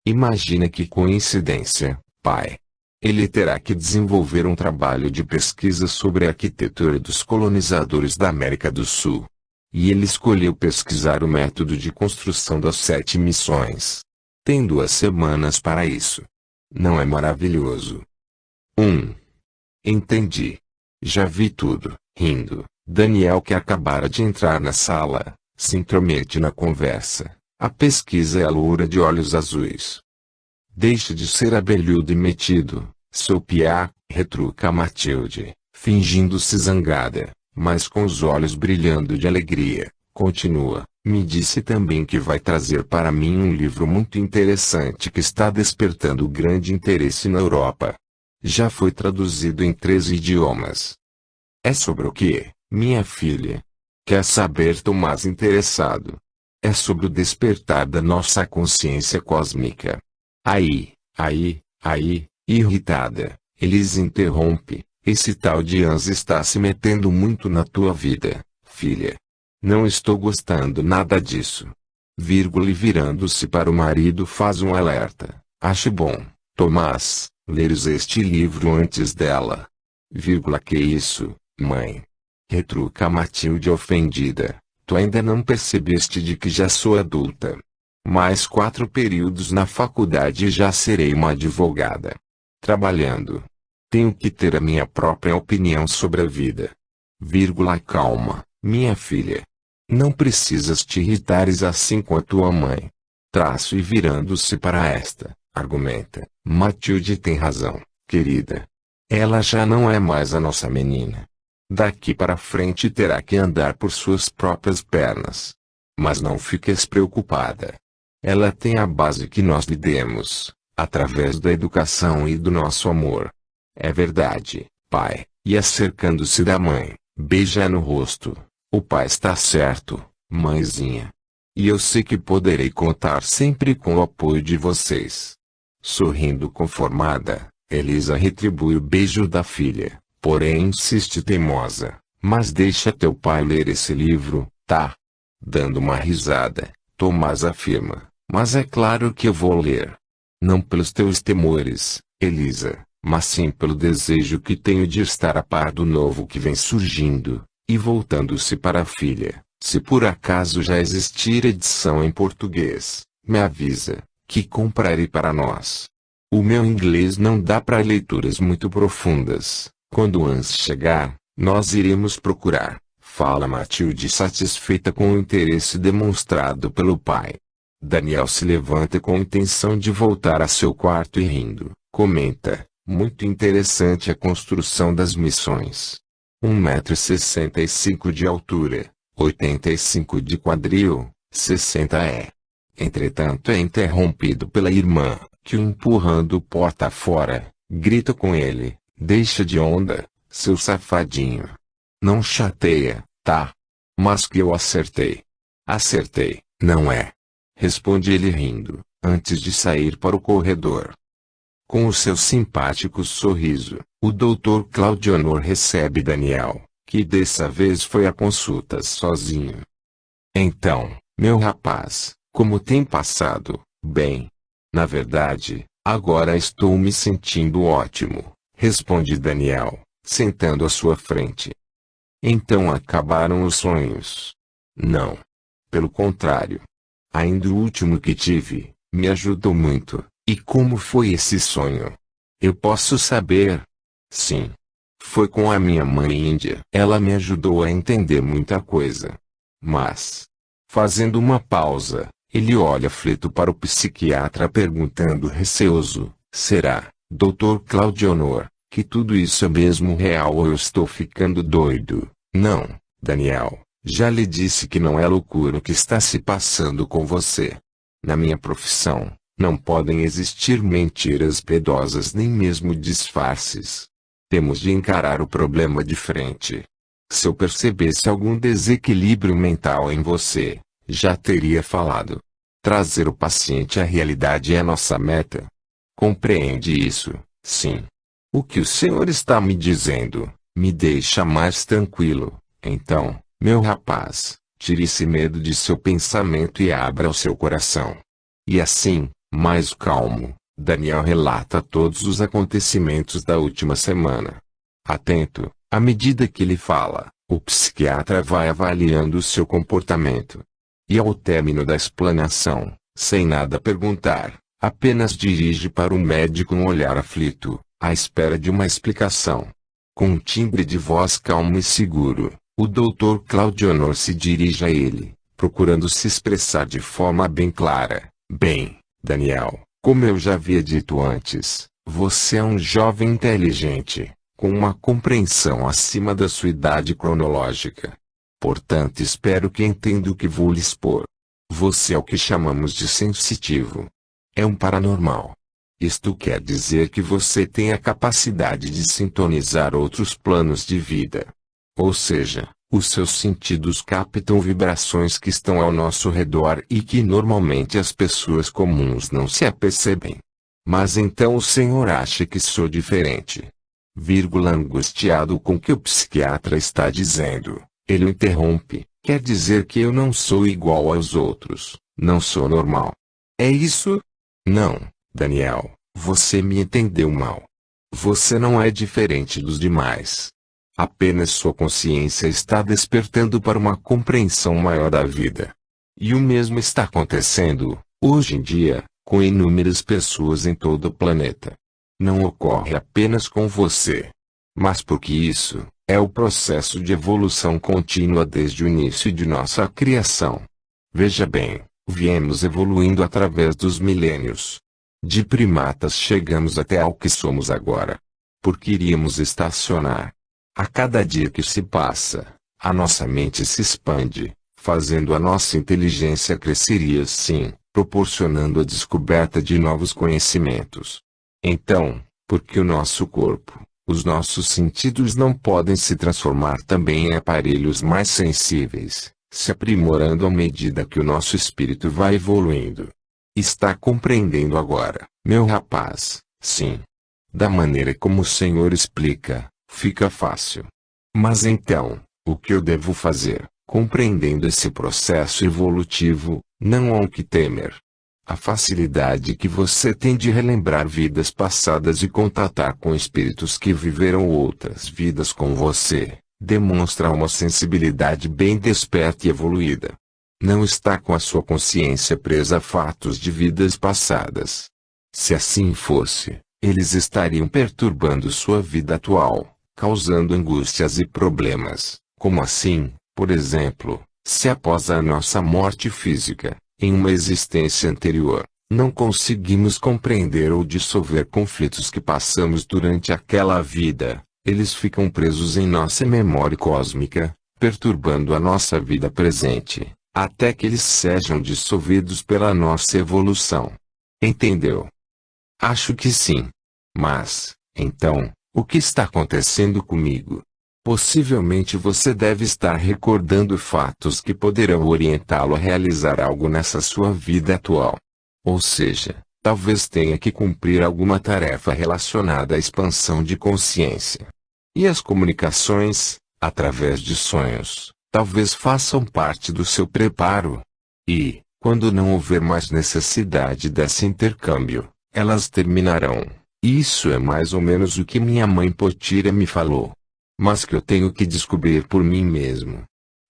Imagina que coincidência, pai. Ele terá que desenvolver um trabalho de pesquisa sobre a arquitetura dos colonizadores da América do Sul. E ele escolheu pesquisar o método de construção das 7 missões. Tem 2 semanas para isso. Não é maravilhoso? Entendi. Já vi tudo. Rindo, Daniel, que acabara de entrar na sala, se intromete na conversa. A pesquisa é a loura de olhos azuis. Deixe de ser abelhudo e metido, seu piá, retruca Matilde, fingindo-se zangada, mas com os olhos brilhando de alegria. Continua. Me disse também que vai trazer para mim um livro muito interessante que está despertando grande interesse na Europa. Já foi traduzido em 3 idiomas. É sobre o quê, minha filha? Quer saber, Tomás interessado? É sobre o despertar da nossa consciência cósmica. Aí, irritada, Elise interrompe. Esse tal de Hans está se metendo muito na tua vida, filha. Não estou gostando nada disso. E virando-se para o marido faz um alerta. Ache bom, Tomás, leres este livro antes dela. Que isso, mãe? Retruca Matilde ofendida. Tu ainda não percebeste de que já sou adulta. Mais 4 períodos na faculdade e já serei uma advogada. Trabalhando. Tenho que ter a minha própria opinião sobre a vida. Calma, minha filha. Não precisas te irritares assim com a tua mãe. Traço e virando-se para esta, argumenta. Matilde tem razão, querida. Ela já não é mais a nossa menina. Daqui para frente terá que andar por suas próprias pernas. Mas não fiques preocupada. Ela tem a base que nós lhe demos, através da educação e do nosso amor. É verdade, pai. E acercando-se da mãe, beija no rosto. O pai está certo, mãezinha. E eu sei que poderei contar sempre com o apoio de vocês. Sorrindo conformada, Elisa retribui o beijo da filha, porém insiste teimosa. Mas deixa teu pai ler esse livro, tá? Dando uma risada, Tomás afirma. Mas é claro que eu vou ler. Não pelos teus temores, Elisa, mas sim pelo desejo que tenho de estar a par do novo que vem surgindo. E voltando-se para a filha, se por acaso já existir edição em português, me avisa, que comprarei para nós. O meu inglês não dá para leituras muito profundas. Quando Hans chegar, nós iremos procurar. Fala Matilde satisfeita com o interesse demonstrado pelo pai. Daniel se levanta com a intenção de voltar a seu quarto e rindo, comenta, Muito interessante a construção das missões. 1,65 m de altura, 85 de quadril, 60 é. Entretanto é interrompido pela irmã, que o empurrando porta fora, grita com ele: deixa de onda, seu safadinho. Não chateia, tá? Mas que eu acertei. Acertei, não é? Responde ele rindo, antes de sair para o corredor. Com o seu simpático sorriso, o Dr. Claudionor recebe Daniel, que dessa vez foi à consulta sozinho. Então, meu rapaz, como tem passado? Bem. Na verdade, agora estou me sentindo ótimo, responde Daniel, sentando à sua frente. Então acabaram os sonhos? Não. Pelo contrário. Ainda o último que tive, me ajudou muito. E como foi esse sonho? Eu posso saber? Sim. Foi com a minha mãe índia. Ela me ajudou a entender muita coisa. Mas, fazendo uma pausa, ele olha aflito para o psiquiatra perguntando receoso: será, Dr. Claudionor, que tudo isso é mesmo real ou eu estou ficando doido? Não, Daniel, já lhe disse que não é loucura o que está se passando com você. Na minha profissão, não podem existir mentiras piedosas nem mesmo disfarces. Temos de encarar o problema de frente. Se eu percebesse algum desequilíbrio mental em você, já teria falado. Trazer o paciente à realidade é nossa meta. Compreende isso? Sim. O que o senhor está me dizendo me deixa mais tranquilo. Então, meu rapaz, tire esse medo de seu pensamento e abra o seu coração. E assim, mais calmo, Daniel relata todos os acontecimentos da última semana. Atento, à medida que ele fala, o psiquiatra vai avaliando o seu comportamento. E ao término da explanação, sem nada perguntar, apenas dirige para o médico um olhar aflito, à espera de uma explicação. Com um timbre de voz calmo e seguro, o Dr. Claudionor se dirige a ele, procurando se expressar de forma bem clara. Bem, Daniel, como eu já havia dito antes, você é um jovem inteligente, com uma compreensão acima da sua idade cronológica. Portanto, espero que entenda o que vou lhe expor. Você é o que chamamos de sensitivo. É um paranormal. Isto quer dizer que você tem a capacidade de sintonizar outros planos de vida. Ou seja, os seus sentidos captam vibrações que estão ao nosso redor e que normalmente as pessoas comuns não se apercebem. Mas então o senhor acha que sou diferente? Angustiado com o que o psiquiatra está dizendo, ele o interrompe. Quer dizer que eu não sou igual aos outros, não sou normal. É isso? Não, Daniel, você me entendeu mal. Você não é diferente dos demais. Apenas sua consciência está despertando para uma compreensão maior da vida. E o mesmo está acontecendo, hoje em dia, com inúmeras pessoas em todo o planeta. Não ocorre apenas com você. Mas porque isso é o processo de evolução contínua desde o início de nossa criação. Veja bem, viemos evoluindo através dos milênios. De primatas chegamos até ao que somos agora. Porque iríamos estacionar. A cada dia que se passa, a nossa mente se expande, fazendo a nossa inteligência crescer e assim, proporcionando a descoberta de novos conhecimentos. Então, porque o nosso corpo, os nossos sentidos não podem se transformar também em aparelhos mais sensíveis, se aprimorando à medida que o nosso espírito vai evoluindo. Está compreendendo agora, meu rapaz? Sim. Da maneira como o Senhor explica, fica fácil. Mas então, o que eu devo fazer, compreendendo esse processo evolutivo? Não há o que temer. A facilidade que você tem de relembrar vidas passadas e contatar com espíritos que viveram outras vidas com você, demonstra uma sensibilidade bem desperta e evoluída. Não está com a sua consciência presa a fatos de vidas passadas. Se assim fosse, eles estariam perturbando sua vida atual, causando angústias e problemas. Como assim, por exemplo, se após a nossa morte física, em uma existência anterior, Não conseguimos compreender ou dissolver conflitos que passamos durante aquela vida. Eles ficam presos em nossa memória cósmica, perturbando a nossa vida presente, até que eles sejam dissolvidos pela nossa evolução. Entendeu? Acho que sim. Mas, então, o que está acontecendo comigo? Possivelmente você deve estar recordando fatos que poderão orientá-lo a realizar algo nessa sua vida atual. Ou seja, talvez tenha que cumprir alguma tarefa relacionada à expansão de consciência. E as comunicações, através de sonhos, talvez façam parte do seu preparo. E, quando não houver mais necessidade desse intercâmbio, elas terminarão. Isso é mais ou menos o que minha mãe Potira me falou. Mas que eu tenho que descobrir por mim mesmo.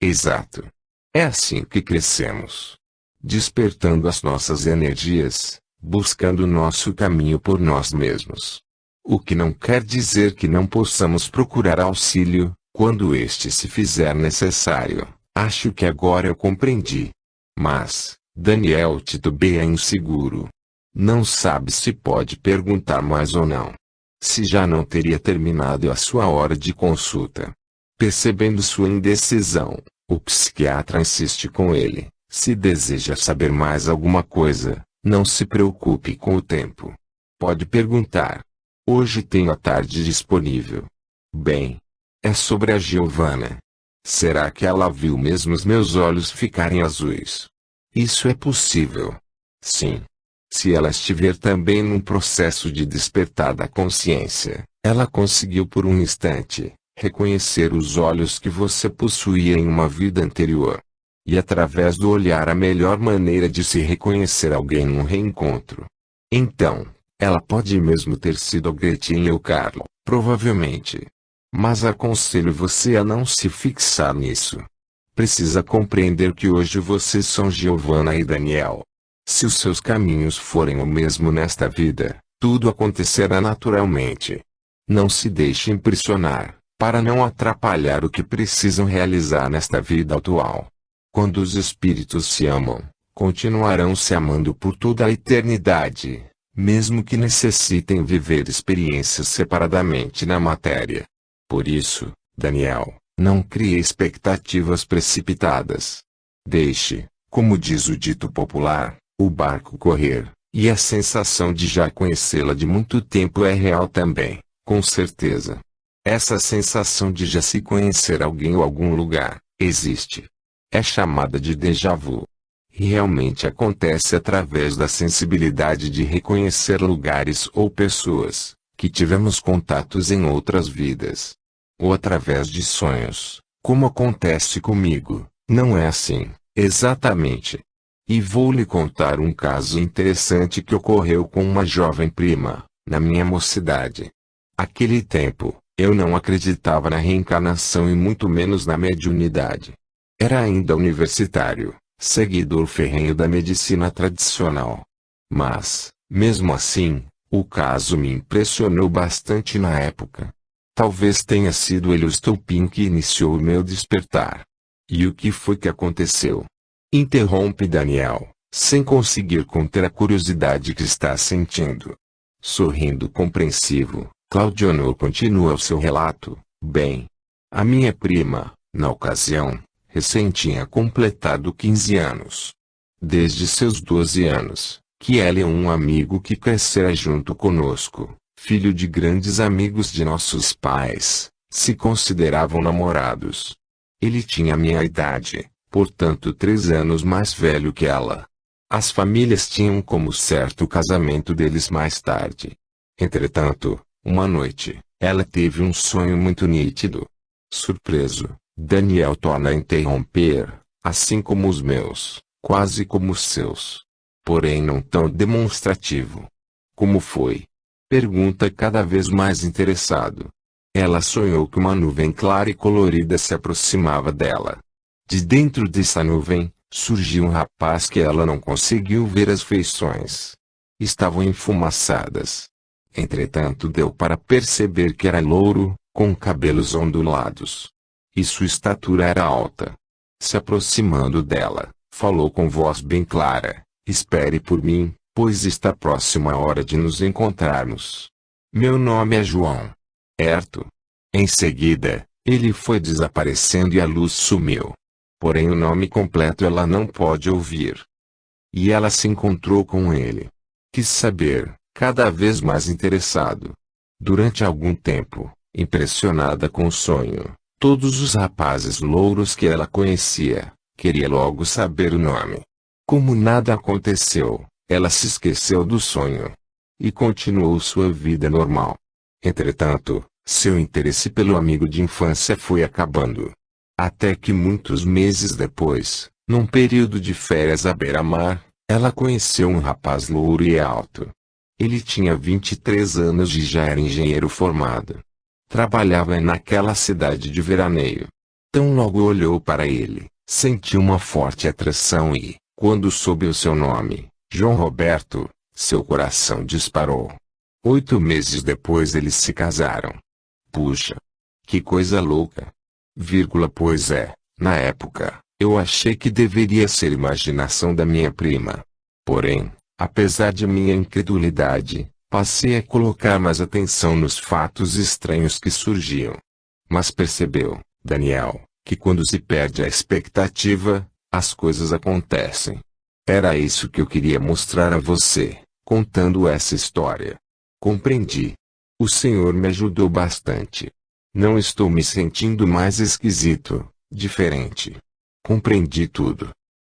Exato. É assim que crescemos. Despertando as nossas energias, buscando o nosso caminho por nós mesmos. O que não quer dizer que não possamos procurar auxílio, quando este se fizer necessário. Acho que agora eu compreendi. Mas, Daniel titubeia inseguro. Não sabe se pode perguntar mais ou não. Se já não teria terminado a sua hora de consulta. Percebendo sua indecisão, o psiquiatra insiste com ele. Se deseja saber mais alguma coisa, não se preocupe com o tempo. Pode perguntar. Hoje tenho a tarde disponível. Bem, é sobre a Giovanna. Será que ela viu mesmo os meus olhos ficarem azuis? Isso é possível. Sim. Se ela estiver também num processo de despertar da consciência, ela conseguiu por um instante reconhecer os olhos que você possuía em uma vida anterior. E através do olhar a melhor maneira de se reconhecer alguém num reencontro. Então, ela pode mesmo ter sido a Gretchen ou Carlo, provavelmente. Mas aconselho você a não se fixar nisso. Precisa compreender que hoje vocês são Giovanna e Daniel. Se os seus caminhos forem o mesmo nesta vida, tudo acontecerá naturalmente. Não se deixe impressionar, para não atrapalhar o que precisam realizar nesta vida atual. Quando os espíritos se amam, continuarão se amando por toda a eternidade, mesmo que necessitem viver experiências separadamente na matéria. Por isso, Daniel, não crie expectativas precipitadas. Deixe, como diz o dito popular, o barco correr, e a sensação de já conhecê-la de muito tempo é real também, com certeza. Essa sensação de já se conhecer alguém ou algum lugar, existe. É chamada de déjà vu. E realmente acontece através da sensibilidade de reconhecer lugares ou pessoas, que tivemos contatos em outras vidas. Ou através de sonhos, como acontece comigo, não é assim, exatamente. E vou lhe contar um caso interessante que ocorreu com uma jovem prima, na minha mocidade. Aquele tempo, eu não acreditava na reencarnação e muito menos na mediunidade. Era ainda universitário, seguidor ferrenho da medicina tradicional. Mas, mesmo assim, o caso me impressionou bastante na época. Talvez tenha sido ele o estopim que iniciou o meu despertar. E o que foi que aconteceu? Interrompe Daniel, sem conseguir conter a curiosidade que está sentindo. Sorrindo compreensivo, Claudionor continua o seu relato. Bem, a minha prima, na ocasião, recém tinha completado 15 anos. Desde seus 12 anos, que ela e um amigo que crescera junto conosco, filho de grandes amigos de nossos pais, se consideravam namorados. Ele tinha minha idade, portanto 3 anos mais velho que ela. As famílias tinham como certo o casamento deles mais tarde. Entretanto, uma noite, ela teve um sonho muito nítido. Surpreso, Daniel torna a interromper, assim como os meus, quase como os seus. Porém não tão demonstrativo. Como foi? Pergunta cada vez mais interessado. Ela sonhou que uma nuvem clara e colorida se aproximava dela. De dentro dessa nuvem, surgiu um rapaz que ela não conseguiu ver as feições. Estavam enfumaçadas. Entretanto deu para perceber que era louro, com cabelos ondulados. E sua estatura era alta. Se aproximando dela, falou com voz bem clara: "Espere por mim, pois está próxima a hora de nos encontrarmos. Meu nome é João. Certo? Em seguida, ele foi desaparecendo e a luz sumiu. Porém o nome completo ela não pode ouvir. E ela se encontrou com ele. Quis saber, cada vez mais interessado. Durante algum tempo, impressionada com o sonho, todos os rapazes louros que ela conhecia, queria logo saber o nome. Como nada aconteceu, ela se esqueceu do sonho. E continuou sua vida normal. Entretanto, seu interesse pelo amigo de infância foi acabando. Até que muitos meses depois, num período de férias à beira-mar, ela conheceu um rapaz louro e alto. Ele tinha 23 anos e já era engenheiro formado. Trabalhava naquela cidade de veraneio. Tão logo olhou para ele, sentiu uma forte atração e, quando soube o seu nome, João Roberto, seu coração disparou. 8 meses depois eles se casaram. Puxa! Que coisa louca! Pois é, na época, eu achei que deveria ser imaginação da minha prima. Porém, apesar de minha incredulidade, passei a colocar mais atenção nos fatos estranhos que surgiam. Mas percebeu, Daniel, que quando se perde a expectativa, as coisas acontecem. Era isso que eu queria mostrar a você, contando essa história. Compreendi. O Senhor me ajudou bastante. Não estou me sentindo mais esquisito, diferente. Compreendi tudo.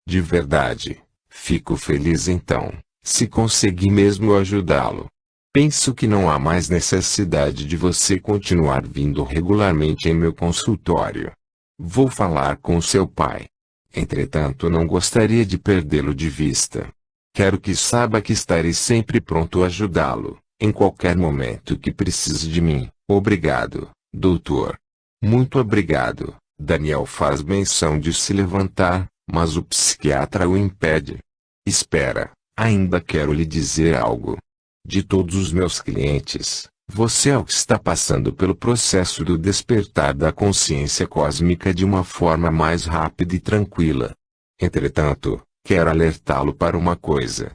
De verdade, fico feliz então, se consegui mesmo ajudá-lo. Penso que não há mais necessidade de você continuar vindo regularmente em meu consultório. Vou falar com seu pai. Entretanto, não gostaria de perdê-lo de vista. Quero que saiba que estarei sempre pronto a ajudá-lo, em qualquer momento que precise de mim. Obrigado, doutor. Muito obrigado. Daniel faz menção de se levantar, mas o psiquiatra o impede. Espera, ainda quero lhe dizer algo. De todos os meus clientes, você é o que está passando pelo processo do despertar da consciência cósmica de uma forma mais rápida e tranquila. Entretanto, quero alertá-lo para uma coisa.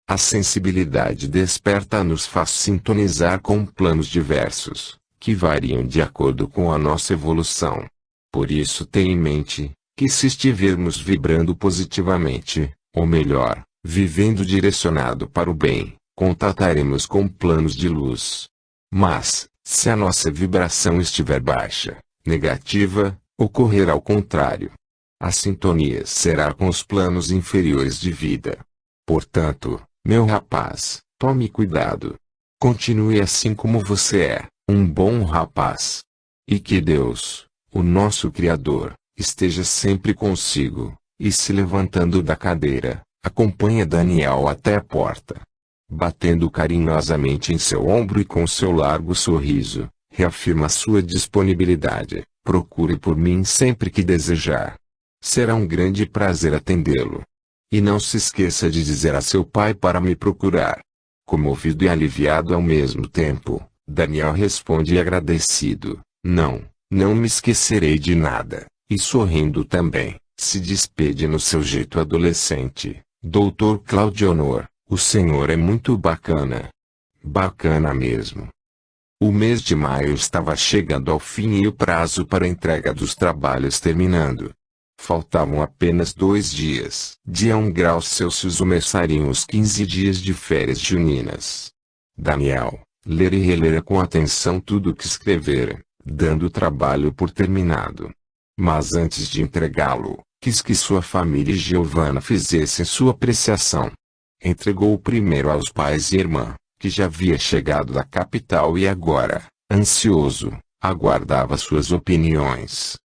A sensibilidade desperta nos faz sintonizar com planos diversos, que variam de acordo com a nossa evolução. Por isso tenha em mente, que se estivermos vibrando positivamente, ou melhor, vivendo direcionado para o bem, contataremos com planos de luz. Mas, se a nossa vibração estiver baixa, negativa, ocorrerá ao contrário. A sintonia será com os planos inferiores de vida. Portanto, meu rapaz, tome cuidado. Continue assim como você é, um bom rapaz. E que Deus, o nosso Criador, esteja sempre consigo. E se levantando da cadeira, acompanha Daniel até a porta. Batendo carinhosamente em seu ombro e com seu largo sorriso, reafirma sua disponibilidade. Procure por mim sempre que desejar. Será um grande prazer atendê-lo. E não se esqueça de dizer a seu pai para me procurar. Comovido e aliviado ao mesmo tempo, Daniel responde agradecido: não me esquecerei de nada. E sorrindo também, se despede no seu jeito adolescente. Doutor Claudionor, o senhor é muito bacana. Bacana mesmo. O mês de maio estava chegando ao fim e o prazo para a entrega dos trabalhos terminando. Faltavam apenas 2 dias. Dia 1 graus Celsius começariam os 15 dias de férias juninas. Daniel, ler e reler com atenção tudo o que escrevera, dando o trabalho por terminado. Mas antes de entregá-lo, quis que sua família e Giovanna fizessem sua apreciação. Entregou-o primeiro aos pais e irmã, que já havia chegado da capital e agora, ansioso, aguardava suas opiniões.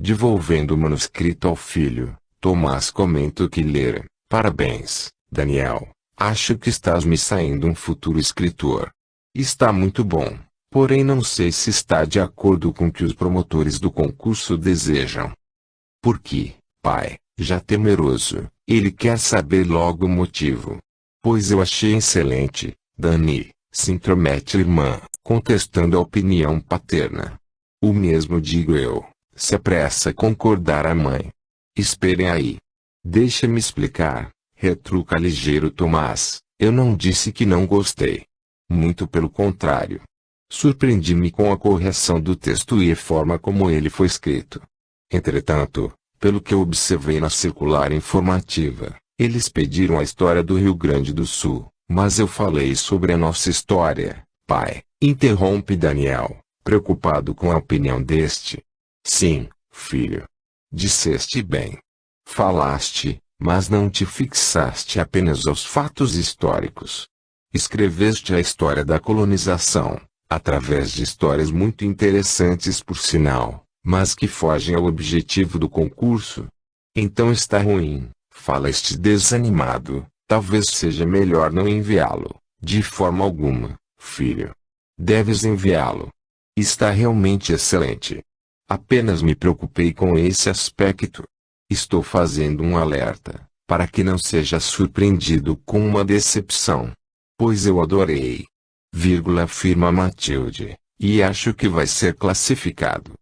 Devolvendo o manuscrito ao filho, Tomás comentou que lera: parabéns, Daniel, acho que estás me saindo um futuro escritor. Está muito bom, porém não sei se está de acordo com o que os promotores do concurso desejam. Por quê, pai? Já temeroso, ele quer saber logo o motivo. Pois eu achei excelente, Dani, se intromete a irmã, contestando a opinião paterna. O mesmo digo eu. Se apressa a concordar a mãe. Esperem aí. Deixa-me explicar, retruca ligeiro Tomás. Eu não disse que não gostei. Muito pelo contrário. Surpreendi-me com a correção do texto e a forma como ele foi escrito. Entretanto, pelo que eu observei na circular informativa, eles pediram a história do Rio Grande do Sul, mas eu falei sobre a nossa história, pai, interrompe Daniel, preocupado com a opinião deste. Sim, filho. Disseste bem. Falaste, mas não te fixaste apenas aos fatos históricos. Escreveste a história da colonização, através de histórias muito interessantes por sinal, mas que fogem ao objetivo do concurso. Então está ruim, falaste desanimado, talvez seja melhor não enviá-lo, de forma alguma, filho. Deves enviá-lo. Está realmente excelente. Apenas me preocupei com esse aspecto. Estou fazendo um alerta, para que não seja surpreendido com uma decepção. Pois eu adorei. Afirma Matilde, e acho que vai ser classificado.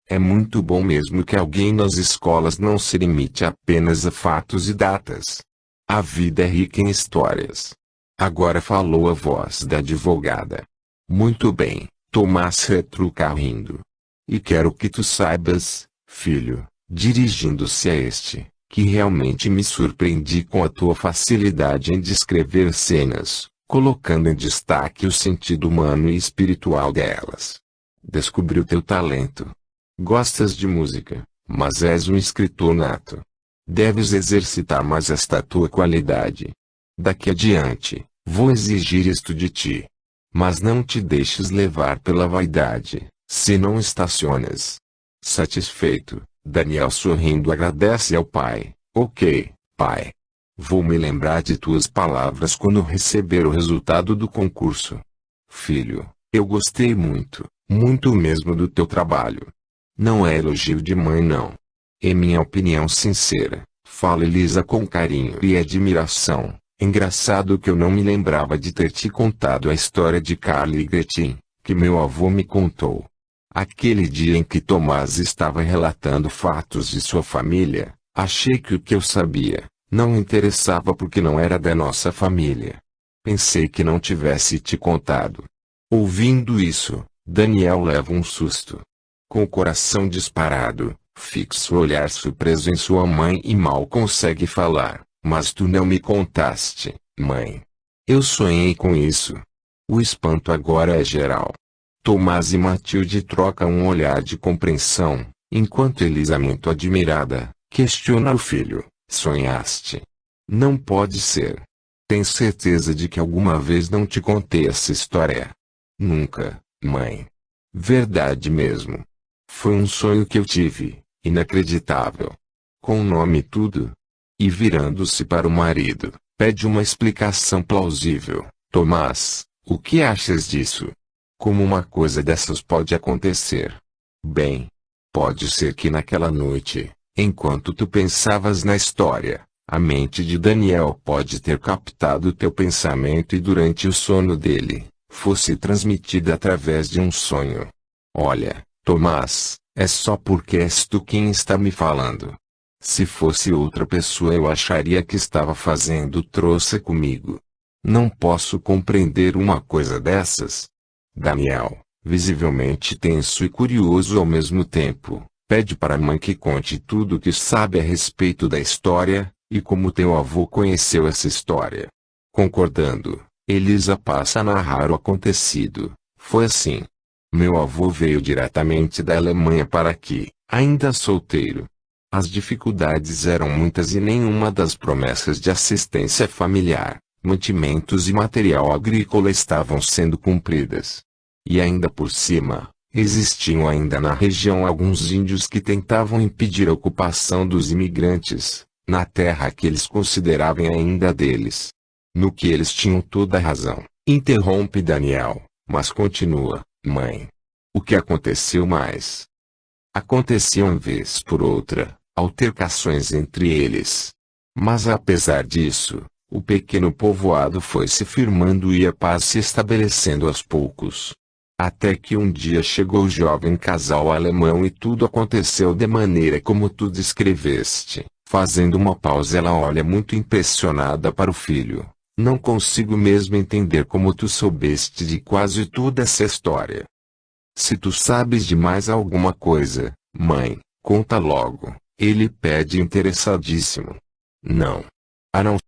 É muito bom mesmo que alguém nas escolas não se limite apenas a fatos e datas. A vida é rica em histórias. Agora falou a voz da advogada. Muito bem, Tomás retruca rindo. E quero que tu saibas, filho, dirigindo-se a este, que realmente me surpreendi com a tua facilidade em descrever cenas, colocando em destaque o sentido humano e espiritual delas. Descobri o teu talento. Gostas de música, mas és um escritor nato. Deves exercitar mais esta tua qualidade. Daqui adiante, vou exigir isto de ti. Mas não te deixes levar pela vaidade, se não estacionas. Satisfeito, Daniel sorrindo agradece ao pai. Ok, pai. Vou me lembrar de tuas palavras quando receber o resultado do concurso. Filho, eu gostei muito, muito mesmo do teu trabalho. Não é elogio de mãe não. É minha opinião sincera, fala Elisa com carinho e admiração. Engraçado que eu não me lembrava de ter te contado a história de Carla e Gretchen, que meu avô me contou. Aquele dia em que Tomás estava relatando fatos de sua família, achei que o que eu sabia não interessava porque não era da nossa família. Pensei que não tivesse te contado. Ouvindo isso, Daniel leva um susto. Com o coração disparado, fixa o olhar surpreso em sua mãe e mal consegue falar. Mas tu não me contaste, mãe. Eu sonhei com isso. O espanto agora é geral. Tomás e Matilde trocam um olhar de compreensão, enquanto Elisa, muito admirada, questiona o filho. Sonhaste? Não pode ser. Tens certeza de que alguma vez não te contei essa história? Nunca, mãe. Verdade mesmo. Foi um sonho que eu tive, inacreditável. Com o nome e tudo. E virando-se para o marido, pede uma explicação plausível. Tomás, o que achas disso? Como uma coisa dessas pode acontecer? Bem, pode ser que naquela noite, enquanto tu pensavas na história, a mente de Daniel pode ter captado teu pensamento e durante o sono dele, fosse transmitida através de um sonho. Olha, Tomás, é só porque és tu quem está me falando. Se fosse outra pessoa eu acharia que estava fazendo trouxa comigo. Não posso compreender uma coisa dessas. Daniel, visivelmente tenso e curioso ao mesmo tempo, pede para a mãe que conte tudo o que sabe a respeito da história, e como teu avô conheceu essa história. Concordando, Elisa passa a narrar o acontecido. Foi assim. Meu avô veio diretamente da Alemanha para aqui, ainda solteiro. As dificuldades eram muitas e nenhuma das promessas de assistência familiar, mantimentos e material agrícola estavam sendo cumpridas. E ainda por cima, existiam ainda na região alguns índios que tentavam impedir a ocupação dos imigrantes, na terra que eles consideravam ainda deles. No que eles tinham toda a razão, interrompe Daniel, mas continua, mãe. O que aconteceu mais? Aconteciam vez por outra, altercações entre eles. Mas apesar disso, o pequeno povoado foi se firmando e a paz se estabelecendo aos poucos. Até que um dia chegou o jovem casal alemão e tudo aconteceu de maneira como tu descreveste. Fazendo uma pausa ela olha muito impressionada para o filho. Não consigo mesmo entender como tu soubeste de quase toda essa história. Se tu sabes de mais alguma coisa, mãe, conta logo, ele pede interessadíssimo. Não. A não